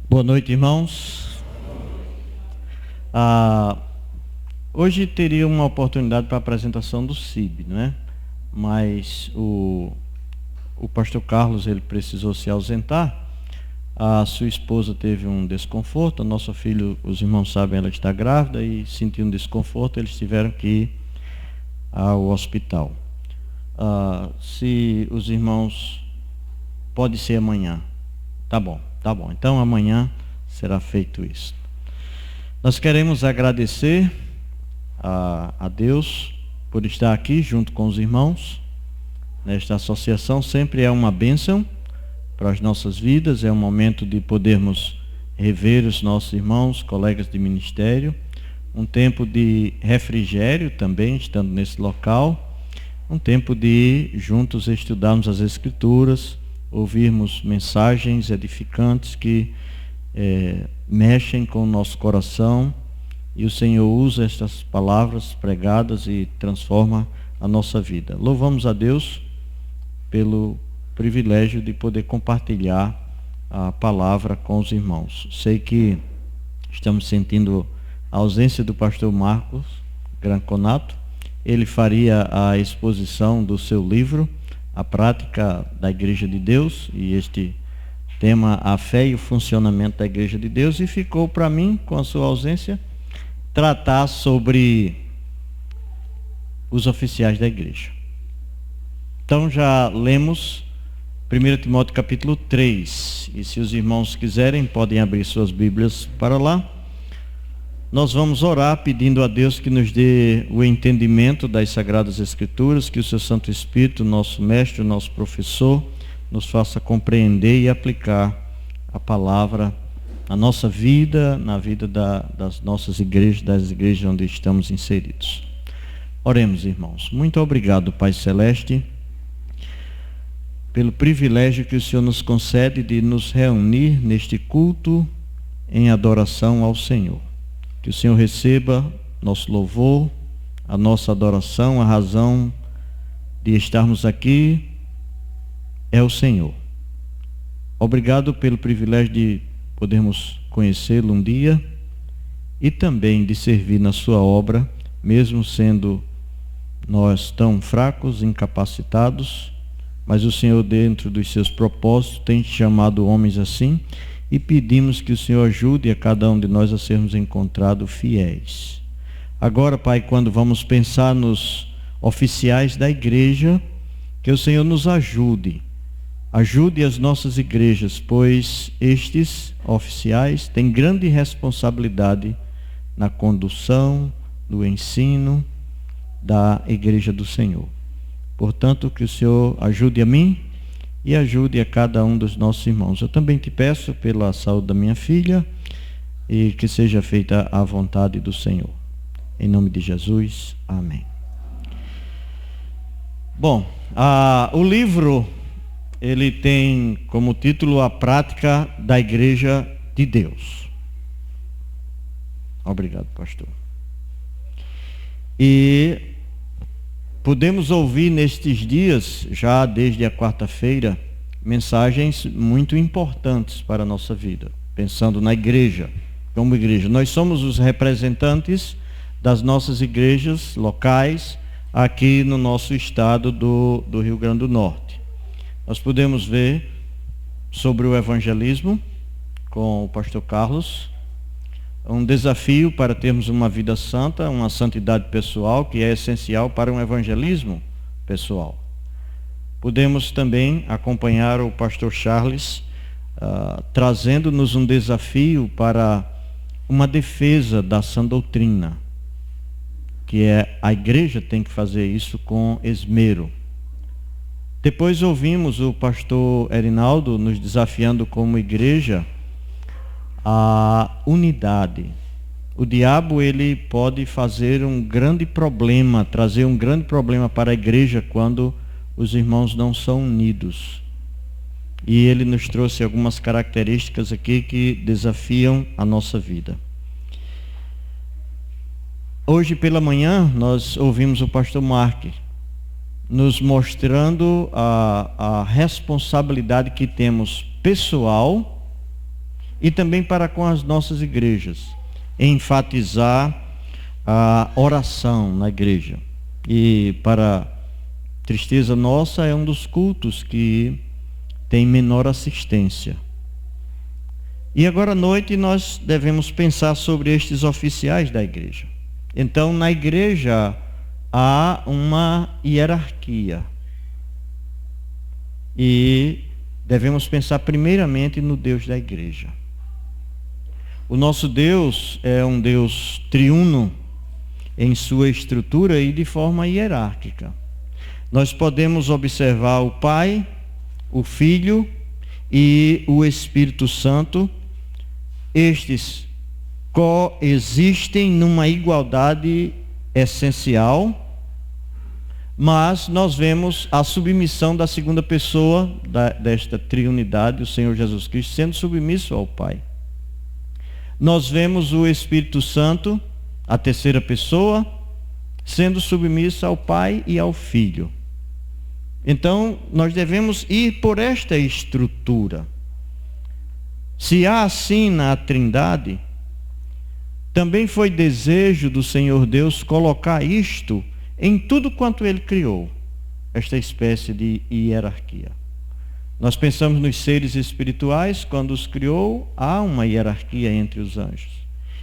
Boa noite, irmãos. Hoje teria uma oportunidade para a apresentação do CIB, não é? Mas o pastor Carlos, ele precisou se ausentar. A sua esposa teve um desconforto. A nossa filha, os irmãos sabem, ela está grávida e sentiu um desconforto. Eles tiveram que ir ao hospital. Se os irmãos... Pode ser amanhã. Tá bom. Então amanhã será feito isso. Nós queremos agradecer a Deus por estar aqui junto com os irmãos. Nesta associação sempre é uma bênção para as nossas vidas, é um momento de podermos rever os nossos irmãos, colegas de ministério, um tempo de refrigério também, estando nesse local, um tempo de juntos estudarmos as Escrituras, ouvirmos mensagens edificantes que mexem com o nosso coração, e o Senhor usa estas palavras pregadas e transforma a nossa vida. Louvamos a Deus pelo privilégio de poder compartilhar a palavra com os irmãos. Sei que estamos sentindo a ausência do pastor Marcos Granconato. Ele faria a exposição do seu livro, A Prática da Igreja de Deus, e este tema, a fé e o funcionamento da Igreja de Deus, e ficou para mim, com a sua ausência, tratar sobre os oficiais da igreja. Então já lemos 1 Timóteo capítulo 3, e se os irmãos quiserem, podem abrir suas Bíblias para lá. Nós vamos orar pedindo a Deus que nos dê o entendimento das Sagradas Escrituras, que o seu Santo Espírito, nosso mestre, nosso professor, nos faça compreender e aplicar a palavra na nossa vida, na vida das nossas igrejas, das igrejas onde estamos inseridos. Oremos, irmãos. Muito obrigado, Pai Celeste, pelo privilégio que o Senhor nos concede de nos reunir neste culto em adoração ao Senhor. Que o Senhor receba nosso louvor, a nossa adoração. A razão de estarmos aqui é o Senhor. Obrigado pelo privilégio de podermos conhecê-lo um dia e também de servir na sua obra, mesmo sendo nós tão fracos, incapacitados, mas o Senhor, dentro dos seus propósitos, tem chamado homens assim, e pedimos que o Senhor ajude a cada um de nós a sermos encontrados fiéis. Agora, Pai, quando vamos pensar nos oficiais da igreja, que o Senhor nos ajude as nossas igrejas, pois estes oficiais têm grande responsabilidade na condução, no ensino da igreja do Senhor. Portanto, que o Senhor ajude a mim e ajude a cada um dos nossos irmãos. Eu também te peço pela saúde da minha filha e que seja feita a vontade do Senhor. Em nome de Jesus, amém. Bom, o livro, ele tem como título A Prática da Igreja de Deus. Obrigado, pastor. E podemos ouvir nestes dias, já desde a quarta-feira, mensagens muito importantes para a nossa vida, pensando na igreja, como igreja. Nós somos os representantes das nossas igrejas locais aqui no nosso estado do Rio Grande do Norte. Nós podemos ver sobre o evangelismo com o pastor Carlos, um desafio para termos uma vida santa, uma santidade pessoal, que é essencial para um evangelismo pessoal. Podemos também acompanhar o pastor Charles, trazendo-nos um desafio para uma defesa da sã doutrina, que é a igreja tem que fazer isso com esmero. Depois ouvimos o pastor Erinaldo nos desafiando como igreja a unidade. O diabo, ele pode fazer um grande problema, trazer um grande problema para a igreja quando os irmãos não são unidos. E ele nos trouxe algumas características aqui que desafiam a nossa vida. Hoje pela manhã nós ouvimos o pastor Mark nos mostrando a responsabilidade que temos pessoal e também para com as nossas igrejas, enfatizar a oração na igreja. E para tristeza nossa, é um dos cultos que tem menor assistência. E agora à noite nós devemos pensar sobre estes oficiais da igreja. Então, na igreja há uma hierarquia. E devemos pensar primeiramente no Deus da igreja. O nosso Deus é um Deus triuno em sua estrutura e de forma hierárquica. Nós podemos observar o Pai, o Filho e o Espírito Santo. Estes coexistem numa igualdade essencial, mas nós vemos a submissão da segunda pessoa desta triunidade, o Senhor Jesus Cristo, sendo submisso ao Pai. Nós vemos o Espírito Santo, a terceira pessoa, sendo submisso ao Pai e ao Filho. Então, nós devemos ir por esta estrutura. Se há assim na Trindade, também foi desejo do Senhor Deus colocar isto em tudo quanto Ele criou, esta espécie de hierarquia. Nós pensamos nos seres espirituais, quando os criou, há uma hierarquia entre os anjos.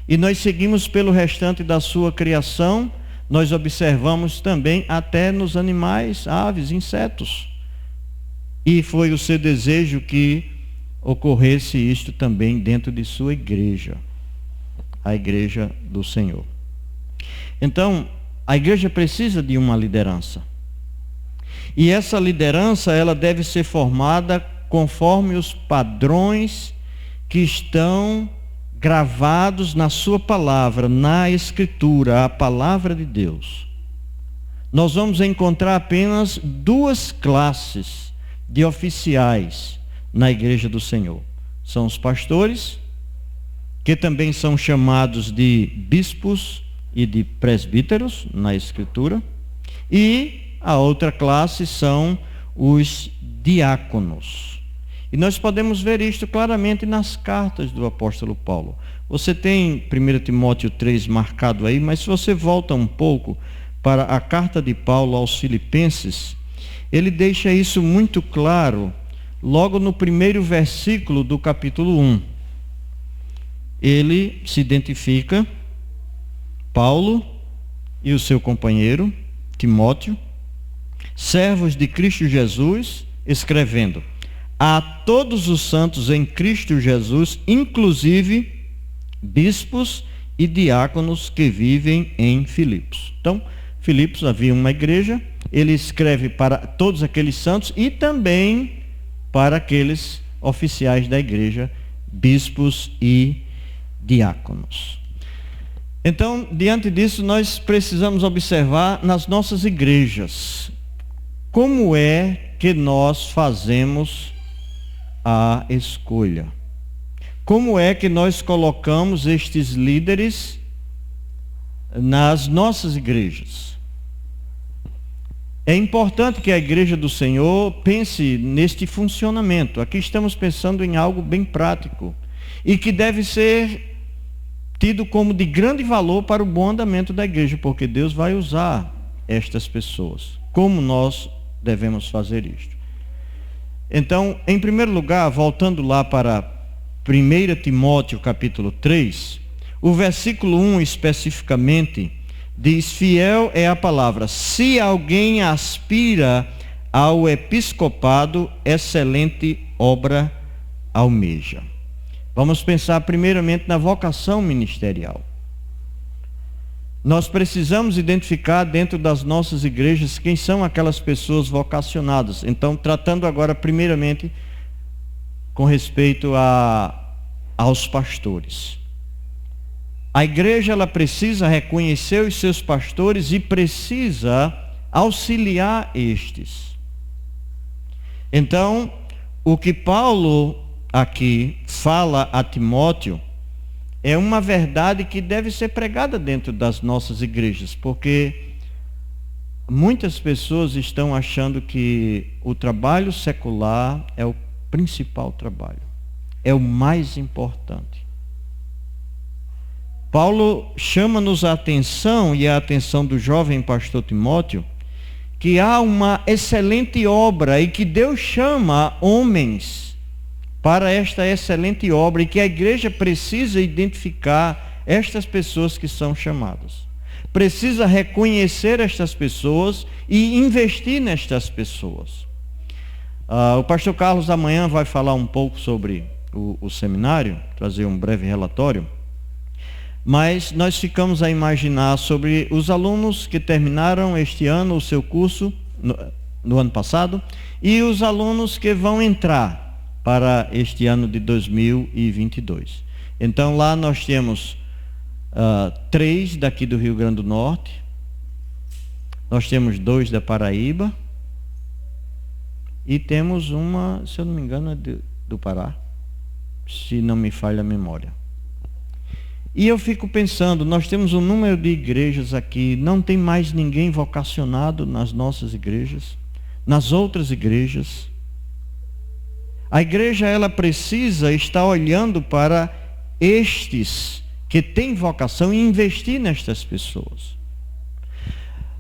E nós seguimos pelo restante da sua criação, nós observamos também até nos animais, aves, insetos. E foi o seu desejo que ocorresse isto também dentro de sua igreja, a igreja do Senhor. Então, a igreja precisa de uma liderança. E essa liderança, ela deve ser formada conforme os padrões que estão gravados na sua palavra, na Escritura, a palavra de Deus. Nós vamos encontrar apenas duas classes de oficiais na igreja do Senhor. São os pastores, que também são chamados de bispos e de presbíteros na Escritura, e a outra classe são os diáconos. E nós podemos ver isto claramente nas cartas do apóstolo Paulo. Você tem 1 Timóteo 3 marcado aí, mas se você volta um pouco para a carta de Paulo aos Filipenses, ele deixa isso muito claro, logo no primeiro versículo do capítulo 1. Ele se identifica, Paulo e o seu companheiro, Timóteo, servos de Cristo Jesus, escrevendo: a todos os santos em Cristo Jesus, inclusive bispos e diáconos que vivem em Filipos. Então, Filipos havia uma igreja, ele escreve para todos aqueles santos e também para aqueles oficiais da igreja, bispos e diáconos. Então, diante disso, nós precisamos observar nas nossas igrejas como é que nós fazemos a escolha. Como é que nós colocamos estes líderes nas nossas igrejas? É importante que a igreja do Senhor pense neste funcionamento. Aqui estamos pensando em algo bem prático e que deve ser tido como de grande valor para o bom andamento da igreja, porque Deus vai usar estas pessoas. Como nós devemos fazer isto? Então, em primeiro lugar, voltando lá para 1 Timóteo capítulo 3, o versículo 1 especificamente diz: fiel é a palavra, se alguém aspira ao episcopado, excelente obra almeja. Vamos pensar primeiramente na vocação ministerial. Nós precisamos identificar dentro das nossas igrejas quem são aquelas pessoas vocacionadas. Então, tratando agora primeiramente com respeito aos pastores. A igreja, ela precisa reconhecer os seus pastores e precisa auxiliar estes. Então, o que Paulo aqui fala a Timóteo é uma verdade que deve ser pregada dentro das nossas igrejas, porque muitas pessoas estão achando que o trabalho secular é o principal trabalho. é o mais importante. Paulo chama-nos a atenção, e a atenção do jovem pastor Timóteo, que há uma excelente obra e que Deus chama homens para esta excelente obra e que a igreja precisa identificar estas pessoas que são chamadas. Precisa reconhecer estas pessoas e investir nestas pessoas. O pastor Carlos amanhã vai falar um pouco sobre o seminário, trazer um breve relatório. Mas nós ficamos a imaginar sobre os alunos que terminaram este ano o seu curso, no ano passado, e os alunos que vão entrar para este ano de 2022. Então lá nós temos 3 daqui do Rio Grande do Norte, nós temos 2 da Paraíba, e temos uma, se eu não me engano, é do Pará, se não me falha a memória. E eu fico pensando, nós temos um número de igrejas aqui, não tem mais ninguém vocacionado nas nossas igrejas, nas outras igrejas. A igreja, ela precisa estar olhando para estes que têm vocação e investir nestas pessoas.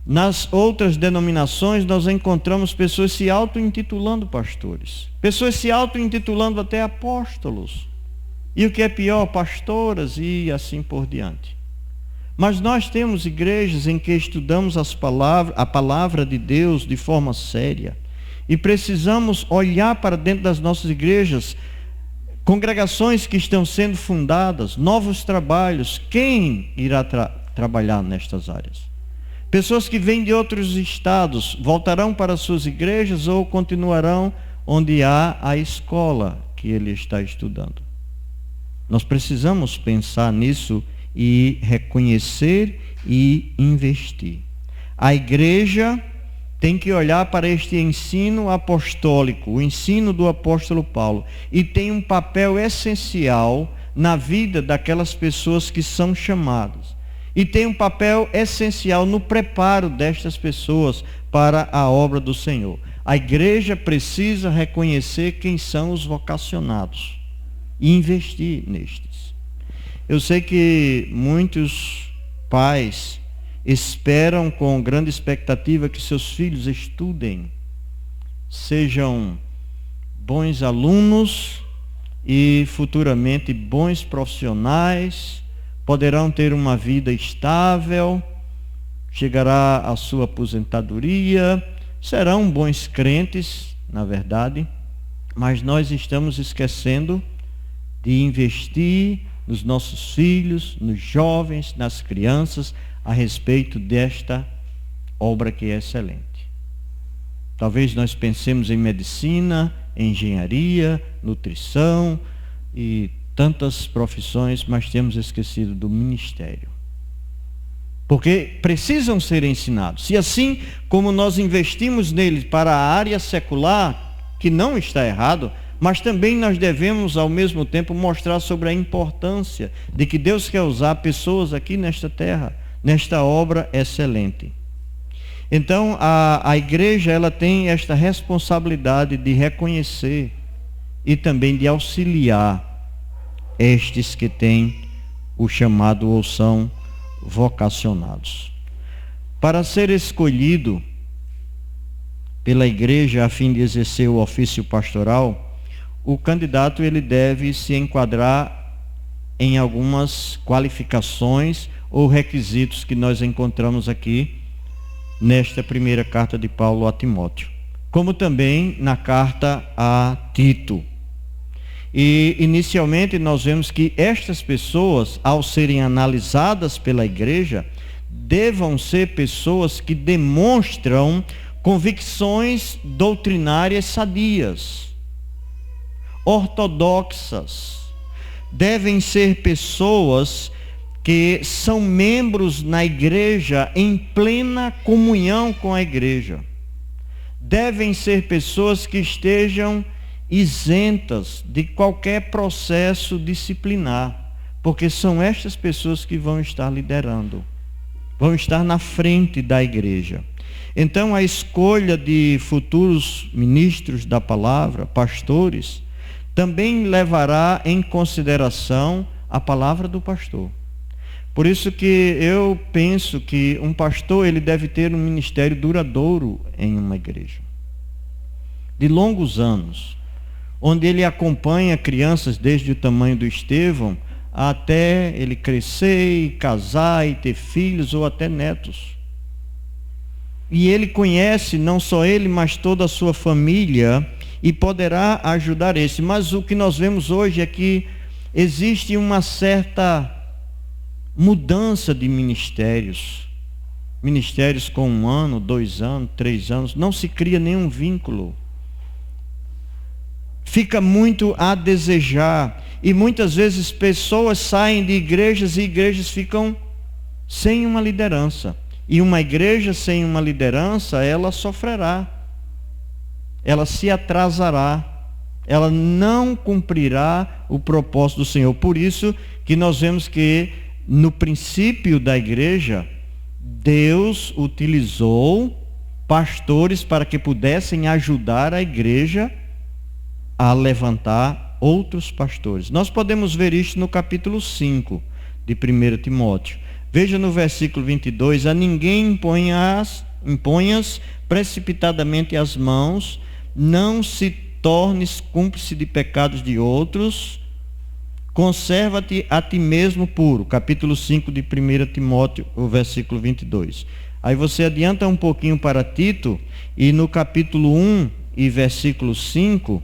Nas outras denominações, nós encontramos pessoas se auto-intitulando pastores, pessoas se auto-intitulando até apóstolos. E o que é pior, pastoras e assim por diante. Mas nós temos igrejas em que estudamos a palavra de Deus de forma séria. E precisamos olhar para dentro das nossas igrejas, congregações que estão sendo fundadas, novos trabalhos. Quem irá trabalhar nestas áreas? Pessoas que vêm de outros estados, voltarão para suas igrejas ou continuarão onde há a escola que ele está estudando? Nós precisamos pensar nisso e reconhecer e investir. A igreja tem que olhar para este ensino apostólico, o ensino do apóstolo Paulo, e tem um papel essencial na vida daquelas pessoas que são chamadas. E tem um papel essencial no preparo destas pessoas para a obra do Senhor. A igreja precisa reconhecer quem são os vocacionados e investir nestes. Eu sei que muitos pais esperam com grande expectativa que seus filhos estudem, sejam bons alunos e futuramente bons profissionais, poderão ter uma vida estável, chegará à sua aposentadoria, serão bons crentes, na verdade, mas nós estamos esquecendo de investir nos nossos filhos, nos jovens, nas crianças, a respeito desta obra que é excelente. Talvez nós pensemos em medicina, em engenharia, nutrição e tantas profissões, mas temos esquecido do ministério. Porque precisam ser ensinados. E assim como nós investimos neles para a área secular, que não está errado, mas também nós devemos, ao mesmo tempo, mostrar sobre a importância de que Deus quer usar pessoas aqui nesta terra, nesta obra excelente. Então, a igreja, ela tem esta responsabilidade de reconhecer e também de auxiliar estes que têm o chamado ou são vocacionados. Para ser escolhido pela igreja a fim de exercer o ofício pastoral, o candidato ele deve se enquadrar em algumas qualificações ou requisitos que nós encontramos aqui nesta primeira carta de Paulo a Timóteo, como também na carta a Tito. E inicialmente nós vemos que estas pessoas, ao serem analisadas pela igreja, devam ser pessoas que demonstram convicções doutrinárias sadias, ortodoxas. Devem ser pessoas que são membros na igreja em plena comunhão com a igreja. Devem ser pessoas que estejam isentas de qualquer processo disciplinar, porque são estas pessoas que vão estar liderando, vão estar na frente da igreja. Então a escolha de futuros ministros da palavra, pastores, também levará em consideração a palavra do pastor. Por isso que eu penso que um pastor ele deve ter um ministério duradouro em uma igreja, de longos anos, onde ele acompanha crianças desde o tamanho do Estevão até ele crescer e casar e ter filhos ou até netos. E ele conhece não só ele, mas toda a sua família e poderá ajudar esse. Mas o que nós vemos hoje é que existe uma certa mudança de ministérios. Ministérios com 1 ano, 2 anos, 3 anos, não se cria nenhum vínculo. Fica muito a desejar. E muitas vezes pessoas saem de igrejas e igrejas ficam sem uma liderança. E uma igreja sem uma liderança, ela sofrerá. Ela se atrasará. Ela não cumprirá o propósito do Senhor. Por isso que nós vemos que no princípio da igreja, Deus utilizou pastores para que pudessem ajudar a igreja a levantar outros pastores. Nós podemos ver isto no capítulo 5 de 1 Timóteo. Veja no versículo 22, a ninguém imponhas precipitadamente as mãos, não se tornes cúmplice de pecados de outros, conserva-te a ti mesmo puro. Capítulo 5 de 1 Timóteo, o versículo 22. Aí você adianta um pouquinho para Tito, e no capítulo 1 e versículo 5,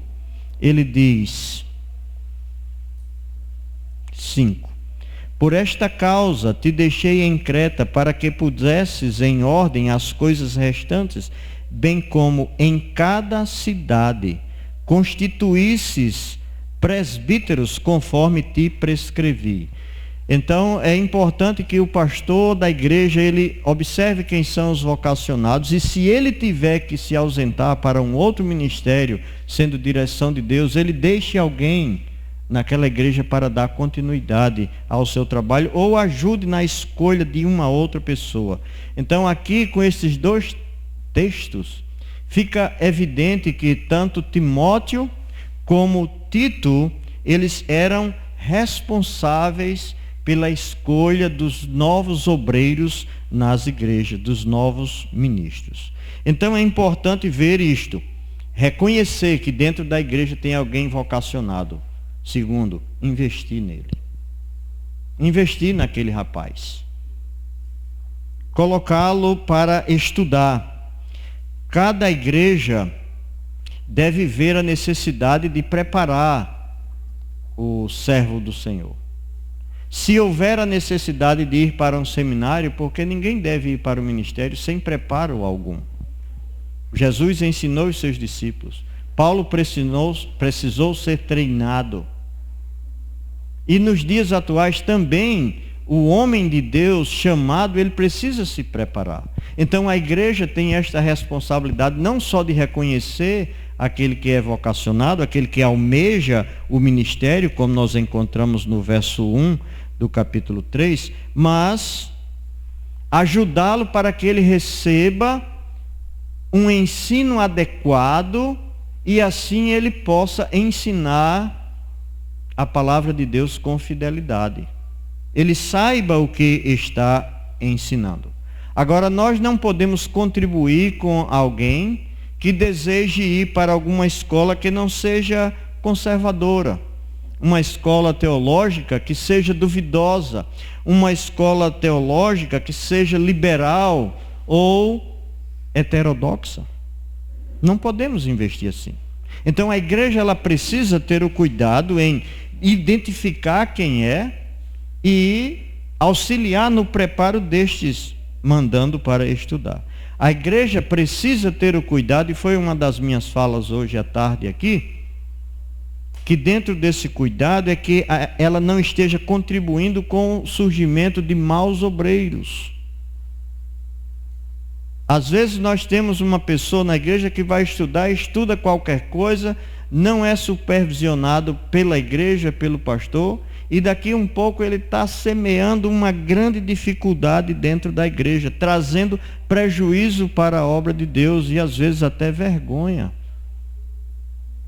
ele diz, 5. Por esta causa te deixei em Creta, para que pusesses em ordem as coisas restantes, bem como em cada cidade constituísses presbíteros conforme te prescrevi. Então é importante que o pastor da igreja ele observe quem são os vocacionados, e se ele tiver que se ausentar para um outro ministério, sendo direção de Deus, ele deixe alguém naquela igreja para dar continuidade ao seu trabalho, ou ajude na escolha de uma outra pessoa. Então aqui com esses 2 textos fica evidente que tanto Timóteo como Tito, eles eram responsáveis pela escolha dos novos obreiros nas igrejas, dos novos ministros. Então é importante ver isto, reconhecer que dentro da igreja tem alguém vocacionado. Segundo, investir nele. Investir naquele rapaz. Colocá-lo para estudar. Cada igreja deve ver a necessidade de preparar o servo do Senhor. Se houver a necessidade de ir para um seminário, porque ninguém deve ir para o ministério sem preparo algum. Jesus ensinou os seus discípulos. Paulo precisou ser treinado. E nos dias atuais também, o homem de Deus chamado, ele precisa se preparar. Então a igreja tem esta responsabilidade não só de reconhecer aquele que é vocacionado, aquele que almeja o ministério, como nós encontramos no verso 1 do capítulo 3, mas ajudá-lo para que ele receba um ensino adequado e assim ele possa ensinar a palavra de Deus com fidelidade. Ele saiba o que está ensinando. Agora, nós não podemos contribuir com alguém que deseje ir para alguma escola que não seja conservadora, uma escola teológica que seja duvidosa, uma escola teológica que seja liberal ou heterodoxa. Não podemos investir assim. Então a igreja ela precisa ter o cuidado em identificar quem é e auxiliar no preparo destes, mandando para estudar. A igreja precisa ter o cuidado, e foi uma das minhas falas hoje à tarde aqui, que dentro desse cuidado é que ela não esteja contribuindo com o surgimento de maus obreiros. Às vezes nós temos uma pessoa na igreja que vai estudar, estuda qualquer coisa, não é supervisionado pela igreja, pelo pastor, e daqui um pouco ele está semeando uma grande dificuldade dentro da igreja, trazendo prejuízo para a obra de Deus e às vezes até vergonha.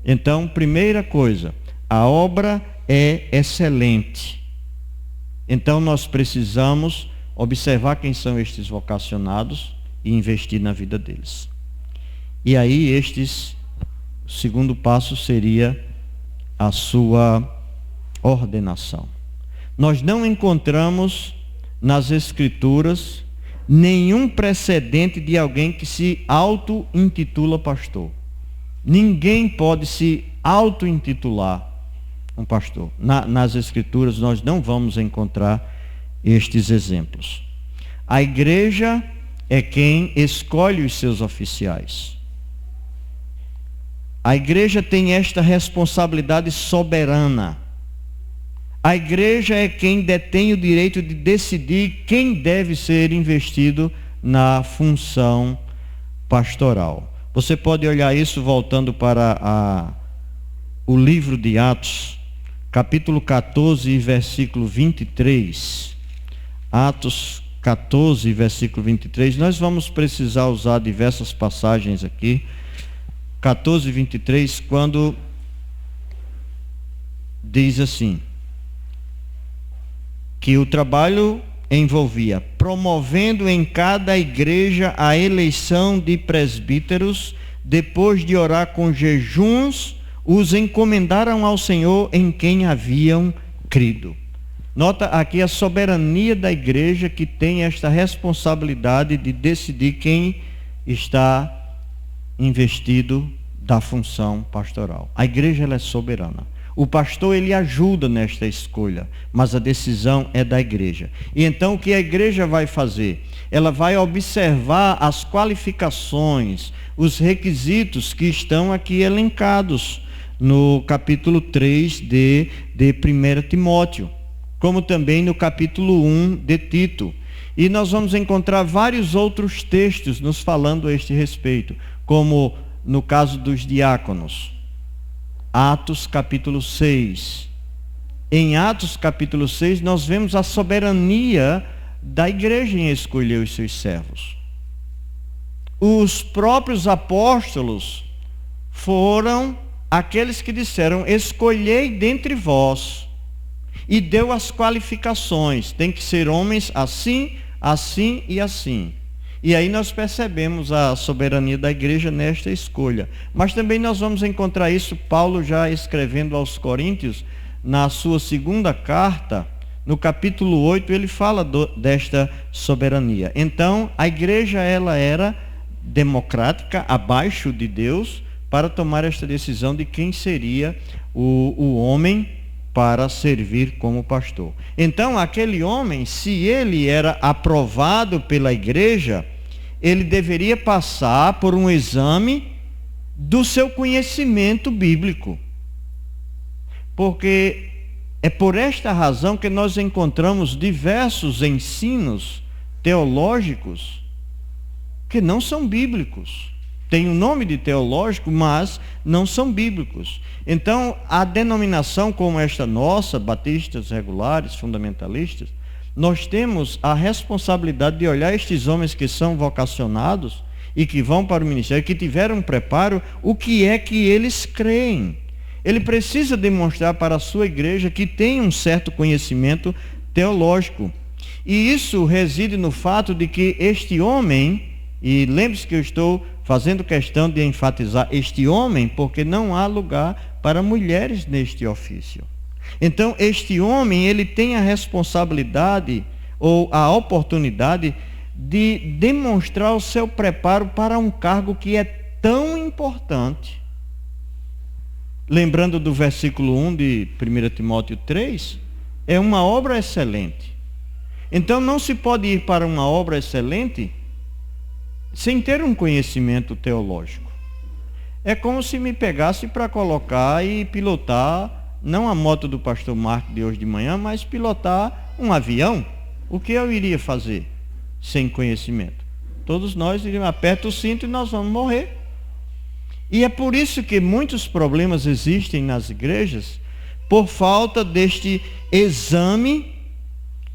Então, primeira coisa, a obra é excelente. Então nós precisamos observar quem são estes vocacionados e investir na vida deles. E aí o segundo passo seria a sua ordenação. Nós não encontramos nas Escrituras nenhum precedente de alguém que se auto-intitula pastor. Ninguém pode se auto-intitular um pastor. Nas Escrituras nós não vamos encontrar estes exemplos. A igreja é quem escolhe os seus oficiais. A igreja tem esta responsabilidade soberana. A igreja é quem detém o direito de decidir quem deve ser investido na função pastoral. Você pode olhar isso voltando para o livro de Atos, capítulo 14, versículo 23. Atos 14, versículo 23. Nós vamos precisar usar diversas passagens aqui. 14, 23, quando diz assim, que o trabalho envolvia promovendo em cada igreja a eleição de presbíteros, depois de orar com jejuns, os encomendaram ao Senhor em quem haviam crido. Nota aqui a soberania da igreja, que tem esta responsabilidade de decidir quem está investido da função pastoral. A igreja ela é soberana. O pastor ele ajuda nesta escolha, mas a decisão é da igreja. E então o que a igreja vai fazer? Ela vai observar as qualificações, os requisitos que estão aqui elencados no capítulo 3 de 1 Timóteo, como também no capítulo 1 de Tito. E nós vamos encontrar vários outros textos nos falando a este respeito, como no caso dos diáconos. Atos capítulo 6. Em Atos capítulo 6 nós vemos a soberania da igreja em escolher os seus servos. Os próprios apóstolos foram aqueles que disseram: escolhei dentre vós, e deu as qualificações, tem que ser homens assim, assim e assim. E aí nós percebemos a soberania da igreja nesta escolha. Mas também nós vamos encontrar isso, Paulo já escrevendo aos Coríntios, na sua segunda carta, no capítulo 8, ele fala desta soberania. Então, a igreja ela era democrática, abaixo de Deus, para tomar esta decisão de quem seria o homem para servir como pastor. Então, aquele homem, se ele era aprovado pela igreja, ele deveria passar por um exame do seu conhecimento bíblico. Porque é por esta razão que nós encontramos diversos ensinos teológicos que não são bíblicos. Tem um nome de teológico, mas não são bíblicos. Então, a denominação como esta nossa, batistas regulares, fundamentalistas, nós temos a responsabilidade de olhar estes homens que são vocacionados e que vão para o ministério, que tiveram um preparo, o que é que eles creem. Ele precisa demonstrar para a sua igreja que tem um certo conhecimento teológico. E isso reside no fato de que este homem, e lembre-se que eu estou fazendo questão de enfatizar este homem, porque não há lugar para mulheres neste ofício. Então, este homem, ele tem a responsabilidade ou a oportunidade de demonstrar o seu preparo para um cargo que é tão importante. Lembrando do versículo 1 de 1 Timóteo 3, é uma obra excelente. Então, não se pode ir para uma obra excelente sem ter um conhecimento teológico. É como se me pegasse para colocar e pilotar, não a moto do pastor Marco de hoje de manhã, mas pilotar um avião. O que eu iria fazer sem conhecimento? Todos nós iríamos, aperta o cinto e nós vamos morrer. E é por isso que muitos problemas existem nas igrejas, por falta deste exame.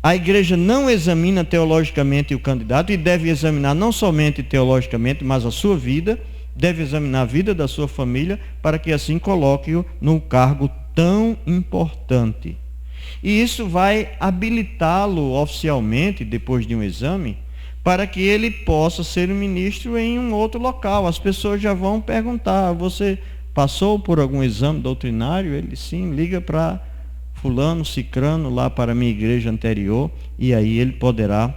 A igreja não examina teologicamente o candidato, e deve examinar não somente teologicamente, mas a sua vida, deve examinar a vida da sua família, para que assim coloque-o no cargo tão importante. E isso vai habilitá-lo oficialmente, depois de um exame, para que ele possa ser um ministro em um outro local. As pessoas já vão perguntar: você passou por algum exame doutrinário? Ele: sim. Liga para fulano, cicrano, lá para a minha igreja anterior, e aí ele poderá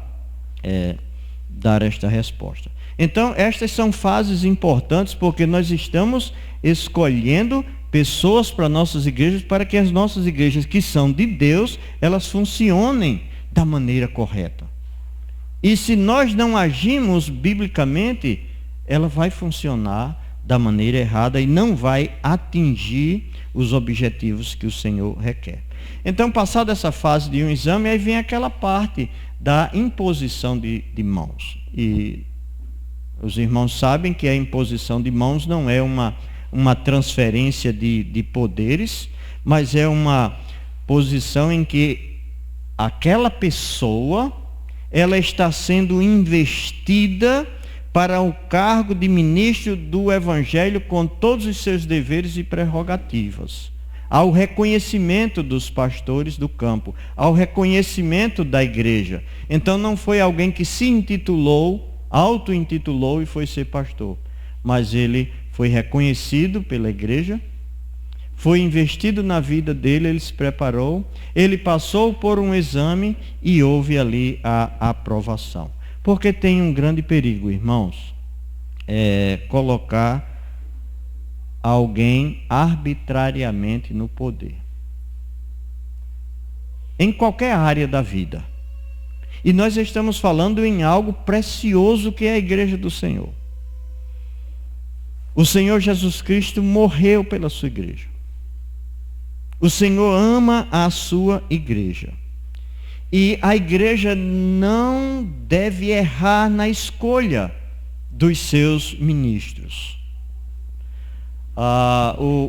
dar esta resposta. Então, estas são fases importantes, porque nós estamos escolhendo pessoas para nossas igrejas, para que as nossas igrejas, que são de Deus, elas funcionem da maneira correta. E se nós não agimos biblicamente, ela vai funcionar da maneira errada e não vai atingir os objetivos que o Senhor requer. Então, passada essa fase de um exame, aí vem aquela parte da imposição de mãos. E os irmãos sabem que a imposição de mãos não é uma transferência de poderes, mas é uma posição em que aquela pessoa, ela está sendo investida para o cargo de ministro do Evangelho com todos os seus deveres e prerrogativas. Ao reconhecimento dos pastores do campo, ao reconhecimento da igreja. Então não foi alguém que se intitulou, auto-intitulou e foi ser pastor, mas ele foi reconhecido pela igreja, foi investido na vida dele, ele se preparou, ele passou por um exame e houve ali a aprovação. Porque tem um grande perigo, irmãos, colocar alguém arbitrariamente no poder. Em qualquer área da vida. E nós estamos falando em algo precioso que é a igreja do Senhor. O Senhor Jesus Cristo morreu pela sua igreja. O Senhor ama a sua igreja. E a igreja não deve errar na escolha dos seus ministros.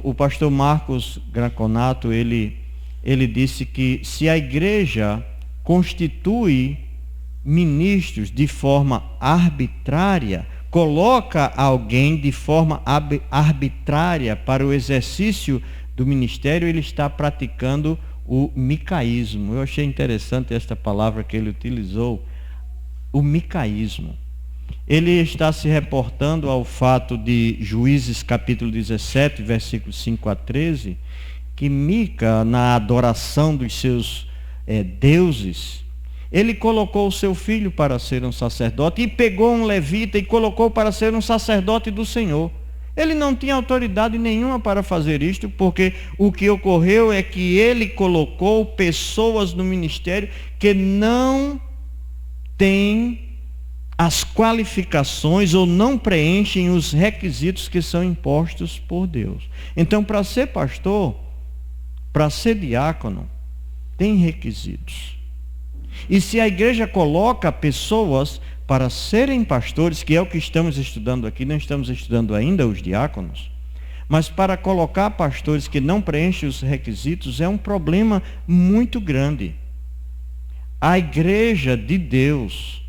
O pastor Marcos Graconato, ele disse que se a igreja constitui ministros de forma arbitrária, coloca alguém de forma arbitrária para o exercício do ministério, ele está praticando o micaísmo. Eu achei interessante esta palavra que ele utilizou, o micaísmo. Ele está se reportando ao fato de Juízes capítulo 17, versículos 5 a 13, que Mica, na adoração dos seus deuses, ele colocou o seu filho para ser um sacerdote e pegou um levita e colocou para ser um sacerdote do Senhor. Ele não tinha autoridade nenhuma para fazer isto, porque o que ocorreu é que ele colocou pessoas no ministério que não têm as qualificações ou não preenchem os requisitos que são impostos por Deus. Então, para ser pastor, para ser diácono, tem requisitos. E se a igreja coloca pessoas para serem pastores, que é o que estamos estudando aqui, não estamos estudando ainda os diáconos, mas para colocar pastores que não preenchem os requisitos é um problema muito grande. A igreja de Deus,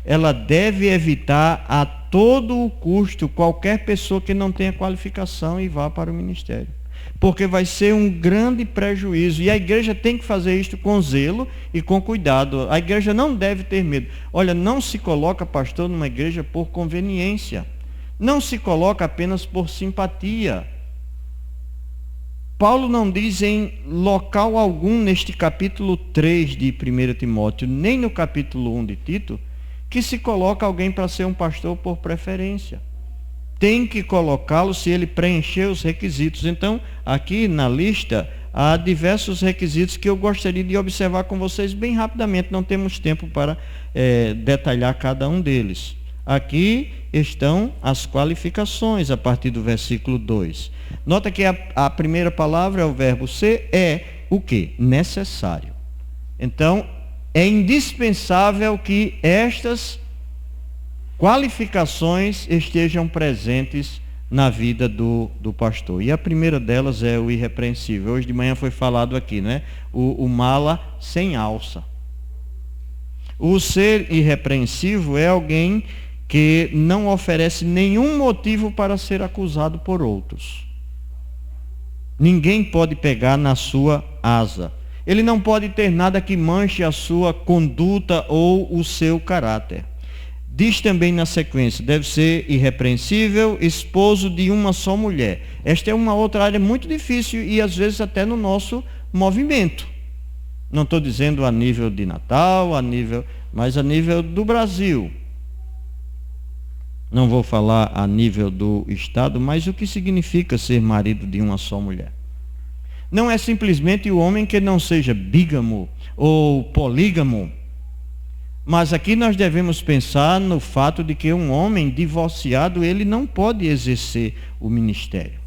ela deve evitar a todo o custo qualquer pessoa que não tenha qualificação e vá para o ministério. Porque vai ser um grande prejuízo. E a igreja tem que fazer isto com zelo e com cuidado. A igreja não deve ter medo. Olha, não se coloca pastor numa igreja por conveniência. Não se coloca apenas por simpatia. Paulo não diz em local algum neste capítulo 3 de 1 Timóteo, nem no capítulo 1 de Tito, que se coloca alguém para ser um pastor por preferência. Tem que colocá-lo se ele preencher os requisitos. Então, aqui na lista, há diversos requisitos que eu gostaria de observar com vocês bem rapidamente. Não temos tempo para detalhar cada um deles. Aqui estão as qualificações, a partir do versículo 2. Nota que a primeira palavra é o verbo ser, é o quê? Necessário. Então, é indispensável que estas qualificações estejam presentes na vida do pastor. E a primeira delas é o irrepreensível. Hoje de manhã foi falado aqui, né? O mala sem alça. O ser irrepreensível é alguém que não oferece nenhum motivo para ser acusado por outros. Ninguém pode pegar na sua asa. Ele não pode ter nada que manche a sua conduta ou o seu caráter. Diz também na sequência, deve ser irrepreensível, esposo de uma só mulher. Esta é uma outra área muito difícil e às vezes até no nosso movimento. Não estou dizendo a nível de Natal, mas a nível do Brasil. Não vou falar a nível do Estado, mas o que significa ser marido de uma só mulher? Não é simplesmente o homem que não seja bígamo ou polígamo. Mas aqui nós devemos pensar no fato de que um homem divorciado, ele não pode exercer o ministério.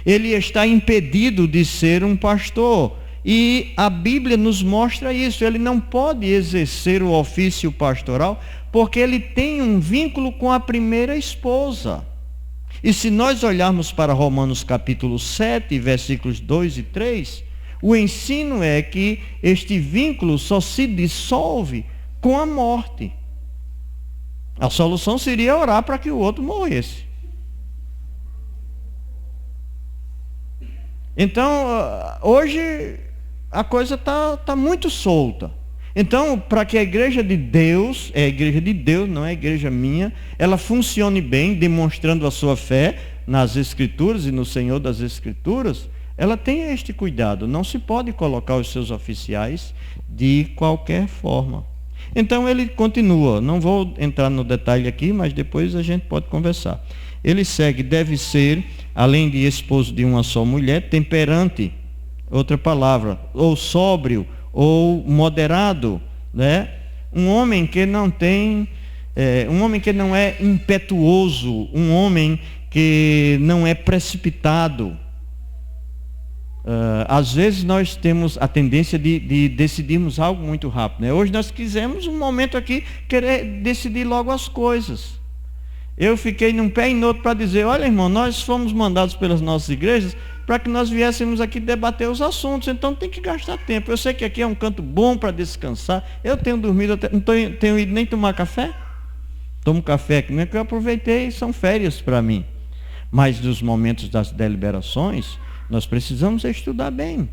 Ele está impedido de ser um pastor. E a Bíblia nos mostra isso. Ele não pode exercer o ofício pastoral porque ele tem um vínculo com a primeira esposa. E se nós olharmos para Romanos capítulo 7, versículos 2 e 3, o ensino é que este vínculo só se dissolve com a morte. A solução seria orar para que o outro morresse. Então, hoje a coisa está muito solta. Então, para que a igreja de Deus, não é a igreja minha, ela funcione bem, demonstrando a sua fé nas Escrituras e no Senhor das Escrituras, ela tem este cuidado. Não se pode colocar os seus oficiais de qualquer forma. Então ele continua, não vou entrar no detalhe aqui, mas depois a gente pode conversar. Ele segue, deve ser, além de esposo de uma só mulher, temperante, outra palavra, ou sóbrio, ou moderado, né? Um homem que não é impetuoso, um homem que não é precipitado. Às vezes nós temos a tendência de decidirmos algo muito rápido, né? Hoje nós quisemos um momento aqui querer decidir logo as coisas. Eu fiquei num pé e no outro para dizer, olha irmão, nós fomos mandados pelas nossas igrejas para que nós viéssemos aqui debater os assuntos, então tem que gastar tempo. Eu sei que aqui é um canto bom para descansar. Eu tenho dormido, não tenho ido nem tomar café. Tomo café aqui, não é que eu aproveitei, são férias para mim. Mas nos momentos das deliberações, nós precisamos estudar bem.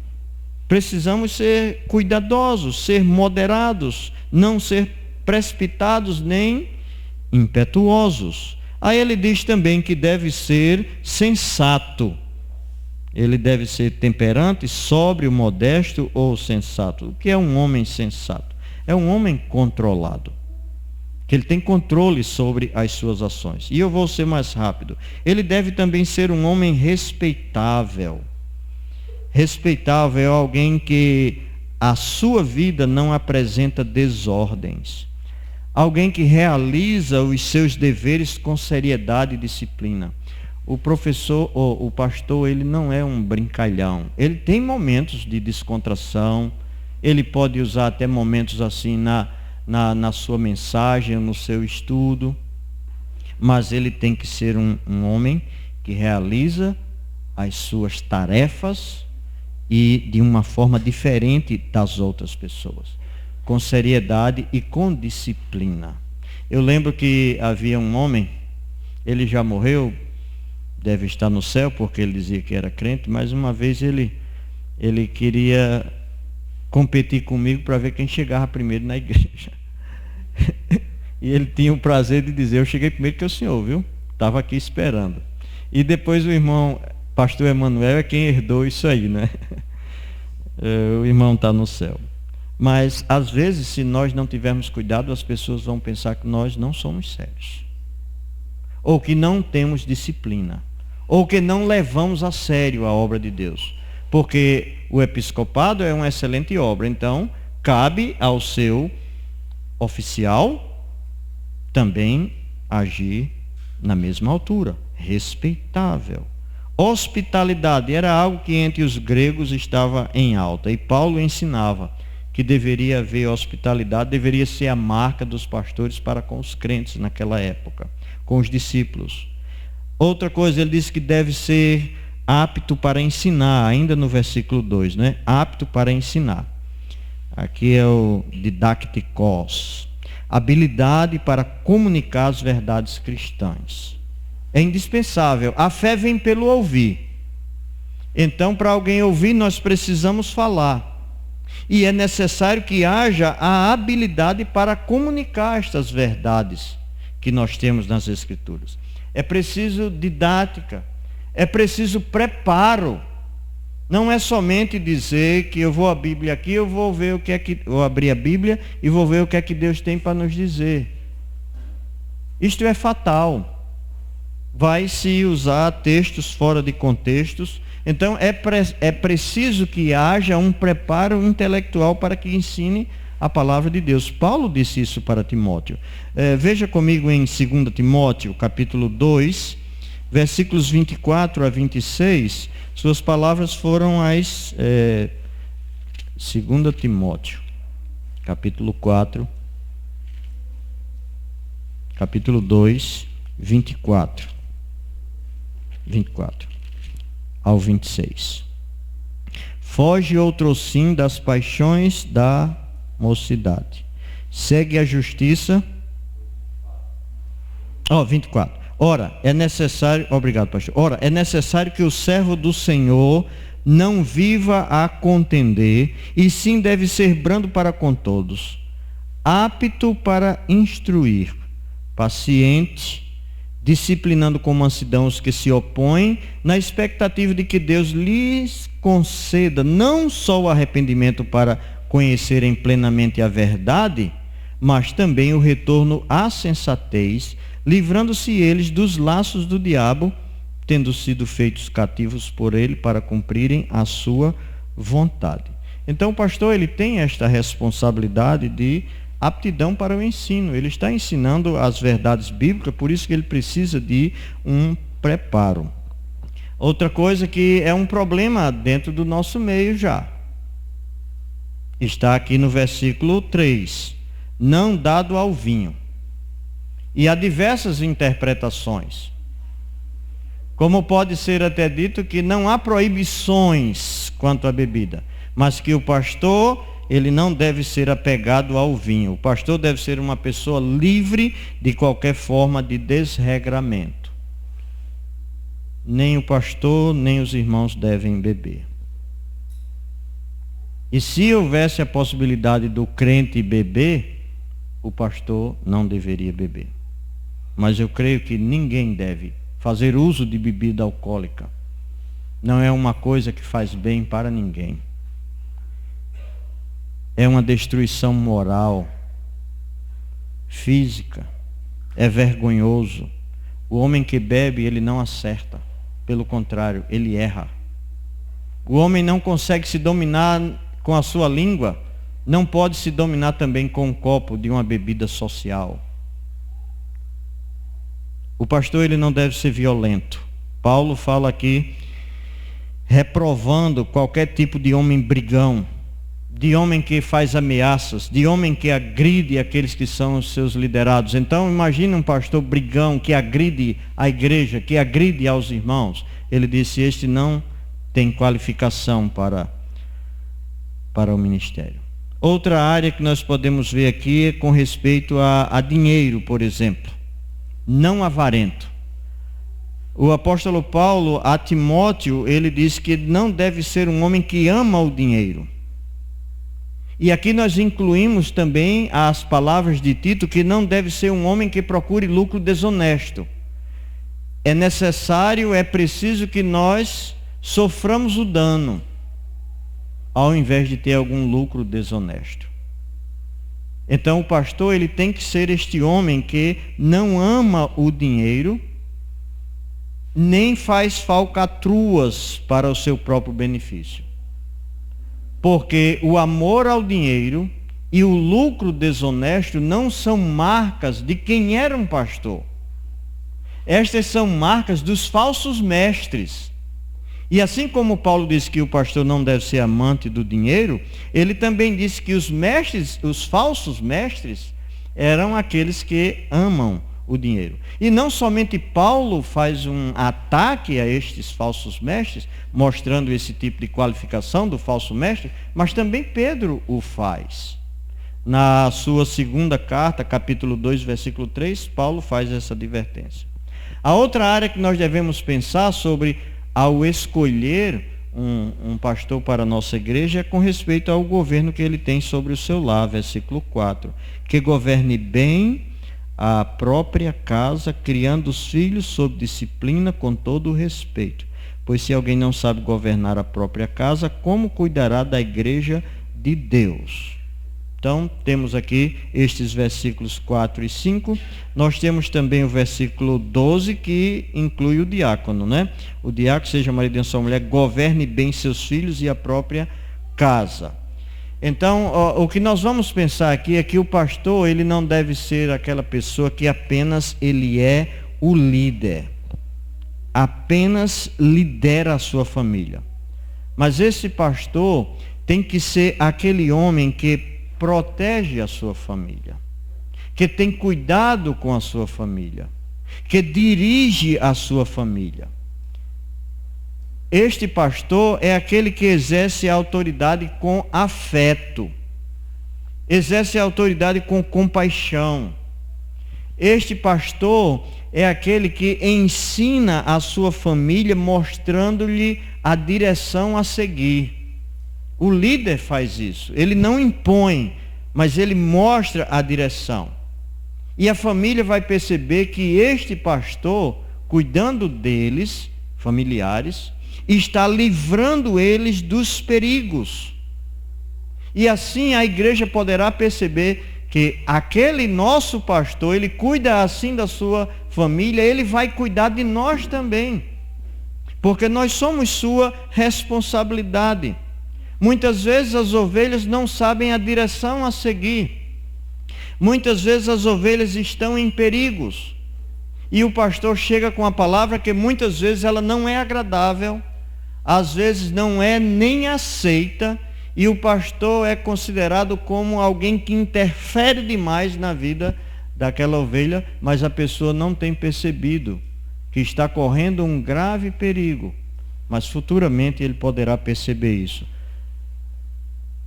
Precisamos ser cuidadosos, ser moderados, não ser precipitados nem impetuosos. Aí ele diz também que deve ser sensato. Ele deve ser temperante, sóbrio, modesto ou sensato. O que é um homem sensato? É um homem controlado, que ele tem controle sobre as suas ações. E eu vou ser mais rápido. Ele deve também ser um homem respeitável. Respeitável é alguém que a sua vida não apresenta desordens. Alguém que realiza os seus deveres com seriedade e disciplina. O professor, o pastor, ele não é um brincalhão. Ele tem momentos de descontração. Ele pode usar até momentos assim na sua mensagem, no seu estudo. Mas ele tem que ser um homem que realiza as suas tarefas e de uma forma diferente das outras pessoas. Com seriedade e com disciplina. Eu lembro que havia um homem, ele já morreu, deve estar no céu, porque ele dizia que era crente, mas uma vez ele queria competir comigo para ver quem chegava primeiro na igreja. E ele tinha o prazer de dizer, eu cheguei primeiro que o senhor, viu? Estava aqui esperando. E depois o irmão, pastor Emanuel, é quem herdou isso aí, né? O irmão está no céu. Mas, às vezes, se nós não tivermos cuidado, as pessoas vão pensar que nós não somos sérios. Ou que não temos disciplina. Ou que não levamos a sério a obra de Deus. Porque o episcopado é uma excelente obra. Então, cabe ao seu oficial também agir na mesma altura. Respeitável. Hospitalidade era algo que entre os gregos estava em alta. E Paulo ensinava que deveria haver hospitalidade, deveria ser a marca dos pastores para com os crentes naquela época, com os discípulos. Outra coisa, ele disse que deve ser apto para ensinar, ainda no versículo 2, né? Apto para ensinar. Aqui é o didacticos. Habilidade para comunicar as verdades cristãs. É indispensável. A fé vem pelo ouvir. Então, para alguém ouvir, nós precisamos falar. E é necessário que haja a habilidade para comunicar estas verdades que nós temos nas Escrituras. É preciso didática, é preciso preparo. Não é somente dizer que eu vou à Bíblia aqui, eu vou ver vou abrir a Bíblia e vou ver o que é que Deus tem para nos dizer. Isto é fatal. Vai se usar textos fora de contextos. Então é preciso que haja um preparo intelectual para que ensine a palavra de Deus. Paulo disse isso para Timóteo. Veja comigo em 2 Timóteo, capítulo 2, versículos 24 a 26. Suas palavras foram as 2 Timóteo, capítulo 4, capítulo 2, 24 ao 26. Foge outrossim das paixões da mocidade. Segue a justiça. 24. Ora, é necessário, obrigado, pastor. Ora, é necessário que o servo do Senhor não viva a contender, e sim deve ser brando para com todos, apto para instruir, paciente, disciplinando com mansidão os que se opõem, na expectativa de que Deus lhes conceda não só o arrependimento para conhecerem plenamente a verdade, mas também o retorno à sensatez, livrando-se eles dos laços do diabo, tendo sido feitos cativos por ele para cumprirem a sua vontade. Então o pastor, ele tem esta responsabilidade de aptidão para o ensino. Ele está ensinando as verdades bíblicas, por isso que ele precisa de um preparo. Outra coisa que é um problema dentro do nosso meio já, está aqui no versículo 3. Não dado ao vinho. E há diversas interpretações. Como pode ser até dito que não há proibições quanto à bebida, mas que o pastor, ele não deve ser apegado ao vinho. O pastor deve ser uma pessoa livre de qualquer forma de desregramento. Nem o pastor, nem os irmãos devem beber. E se houvesse a possibilidade do crente beber, o pastor não deveria beber. Mas eu creio que ninguém deve fazer uso de bebida alcoólica. Não é uma coisa que faz bem para ninguém. É uma destruição moral, física. É vergonhoso. O homem que bebe, ele não acerta. Pelo contrário, ele erra. O homem não consegue se dominar com a sua língua, não pode se dominar também com um copo de uma bebida social. O pastor, ele não deve ser violento. Paulo fala aqui, reprovando qualquer tipo de homem brigão, de homem que faz ameaças, de homem que agride aqueles que são os seus liderados. Então, imagine um pastor brigão que agride a igreja, que agride aos irmãos. Ele disse, este não tem qualificação para o ministério. Outra área que nós podemos ver aqui é com respeito a dinheiro, por exemplo. Não avarento. O apóstolo Paulo a Timóteo, ele diz que não deve ser um homem que ama o dinheiro. E aqui nós incluímos também as palavras de Tito, que não deve ser um homem que procure lucro desonesto. É necessário, é preciso que nós soframos o dano, ao invés de ter algum lucro desonesto. Então o pastor, ele tem que ser este homem que não ama o dinheiro, nem faz falcatruas para o seu próprio benefício. Porque o amor ao dinheiro e o lucro desonesto não são marcas de quem era um pastor. Estas são marcas dos falsos mestres. E assim como Paulo disse que o pastor não deve ser amante do dinheiro, ele também disse que os mestres, os falsos mestres, eram aqueles que amam o dinheiro. E não somente Paulo faz um ataque a estes falsos mestres, mostrando esse tipo de qualificação do falso mestre, mas também Pedro o faz. Na sua segunda carta, capítulo 2, versículo 3, Paulo faz essa advertência. A outra área que nós devemos pensar sobre ao escolher um pastor para a nossa igreja é com respeito ao governo que ele tem sobre o seu lar, versículo 4. Que governe bem a própria casa, criando os filhos sob disciplina com todo o respeito. Pois se alguém não sabe governar a própria casa, como cuidará da igreja de Deus? Então, temos aqui estes versículos 4 e 5. Nós temos também o versículo 12, que inclui o diácono, né? O diácono, seja marido ou sua mulher, governe bem seus filhos e a própria casa. Então, o que nós vamos pensar aqui é que o pastor, ele não deve ser aquela pessoa que apenas ele é o líder. Apenas lidera a sua família. Mas esse pastor tem que ser aquele homem que protege a sua família, que tem cuidado com a sua família, que dirige a sua família. Este pastor é aquele que exerce a autoridade com afeto, exerce a autoridade com compaixão. Este pastor é aquele que ensina a sua família, mostrando-lhe a direção a seguir. O líder faz isso, ele não impõe, mas ele mostra a direção. E a família vai perceber que este pastor, cuidando deles, familiares, está livrando eles dos perigos. E assim a igreja poderá perceber que aquele nosso pastor, ele cuida assim da sua família, ele vai cuidar de nós também. Porque nós somos sua responsabilidade. Muitas vezes as ovelhas não sabem a direção a seguir. Muitas vezes as ovelhas estão em perigos. E o pastor chega com a palavra que muitas vezes ela não é agradável, às vezes não é nem aceita, e o pastor é considerado como alguém que interfere demais na vida daquela ovelha, mas a pessoa não tem percebido que está correndo um grave perigo. Mas futuramente ele poderá perceber isso.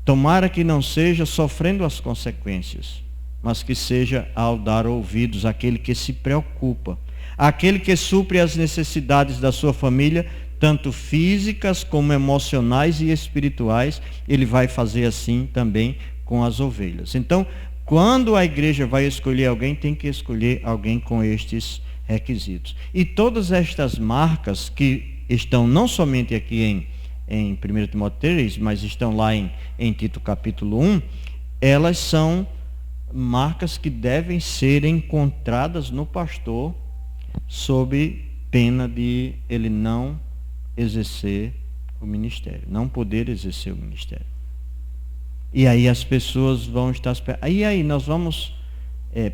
Tomara que não seja sofrendo as consequências, mas que seja ao dar ouvidos àquele que se preocupa, aquele que supre as necessidades da sua família, tanto físicas como emocionais e espirituais. Ele vai fazer assim também com as ovelhas. Então, quando a igreja vai escolher alguém, tem que escolher alguém com estes requisitos. E todas estas marcas que estão não somente aqui em 1 Timóteo 3, mas estão lá em Tito capítulo 1, elas são marcas que devem ser encontradas no pastor, sob pena de ele não exercer o ministério, não poder exercer o ministério. E aí as pessoas vão estar esperando. E aí nós vamos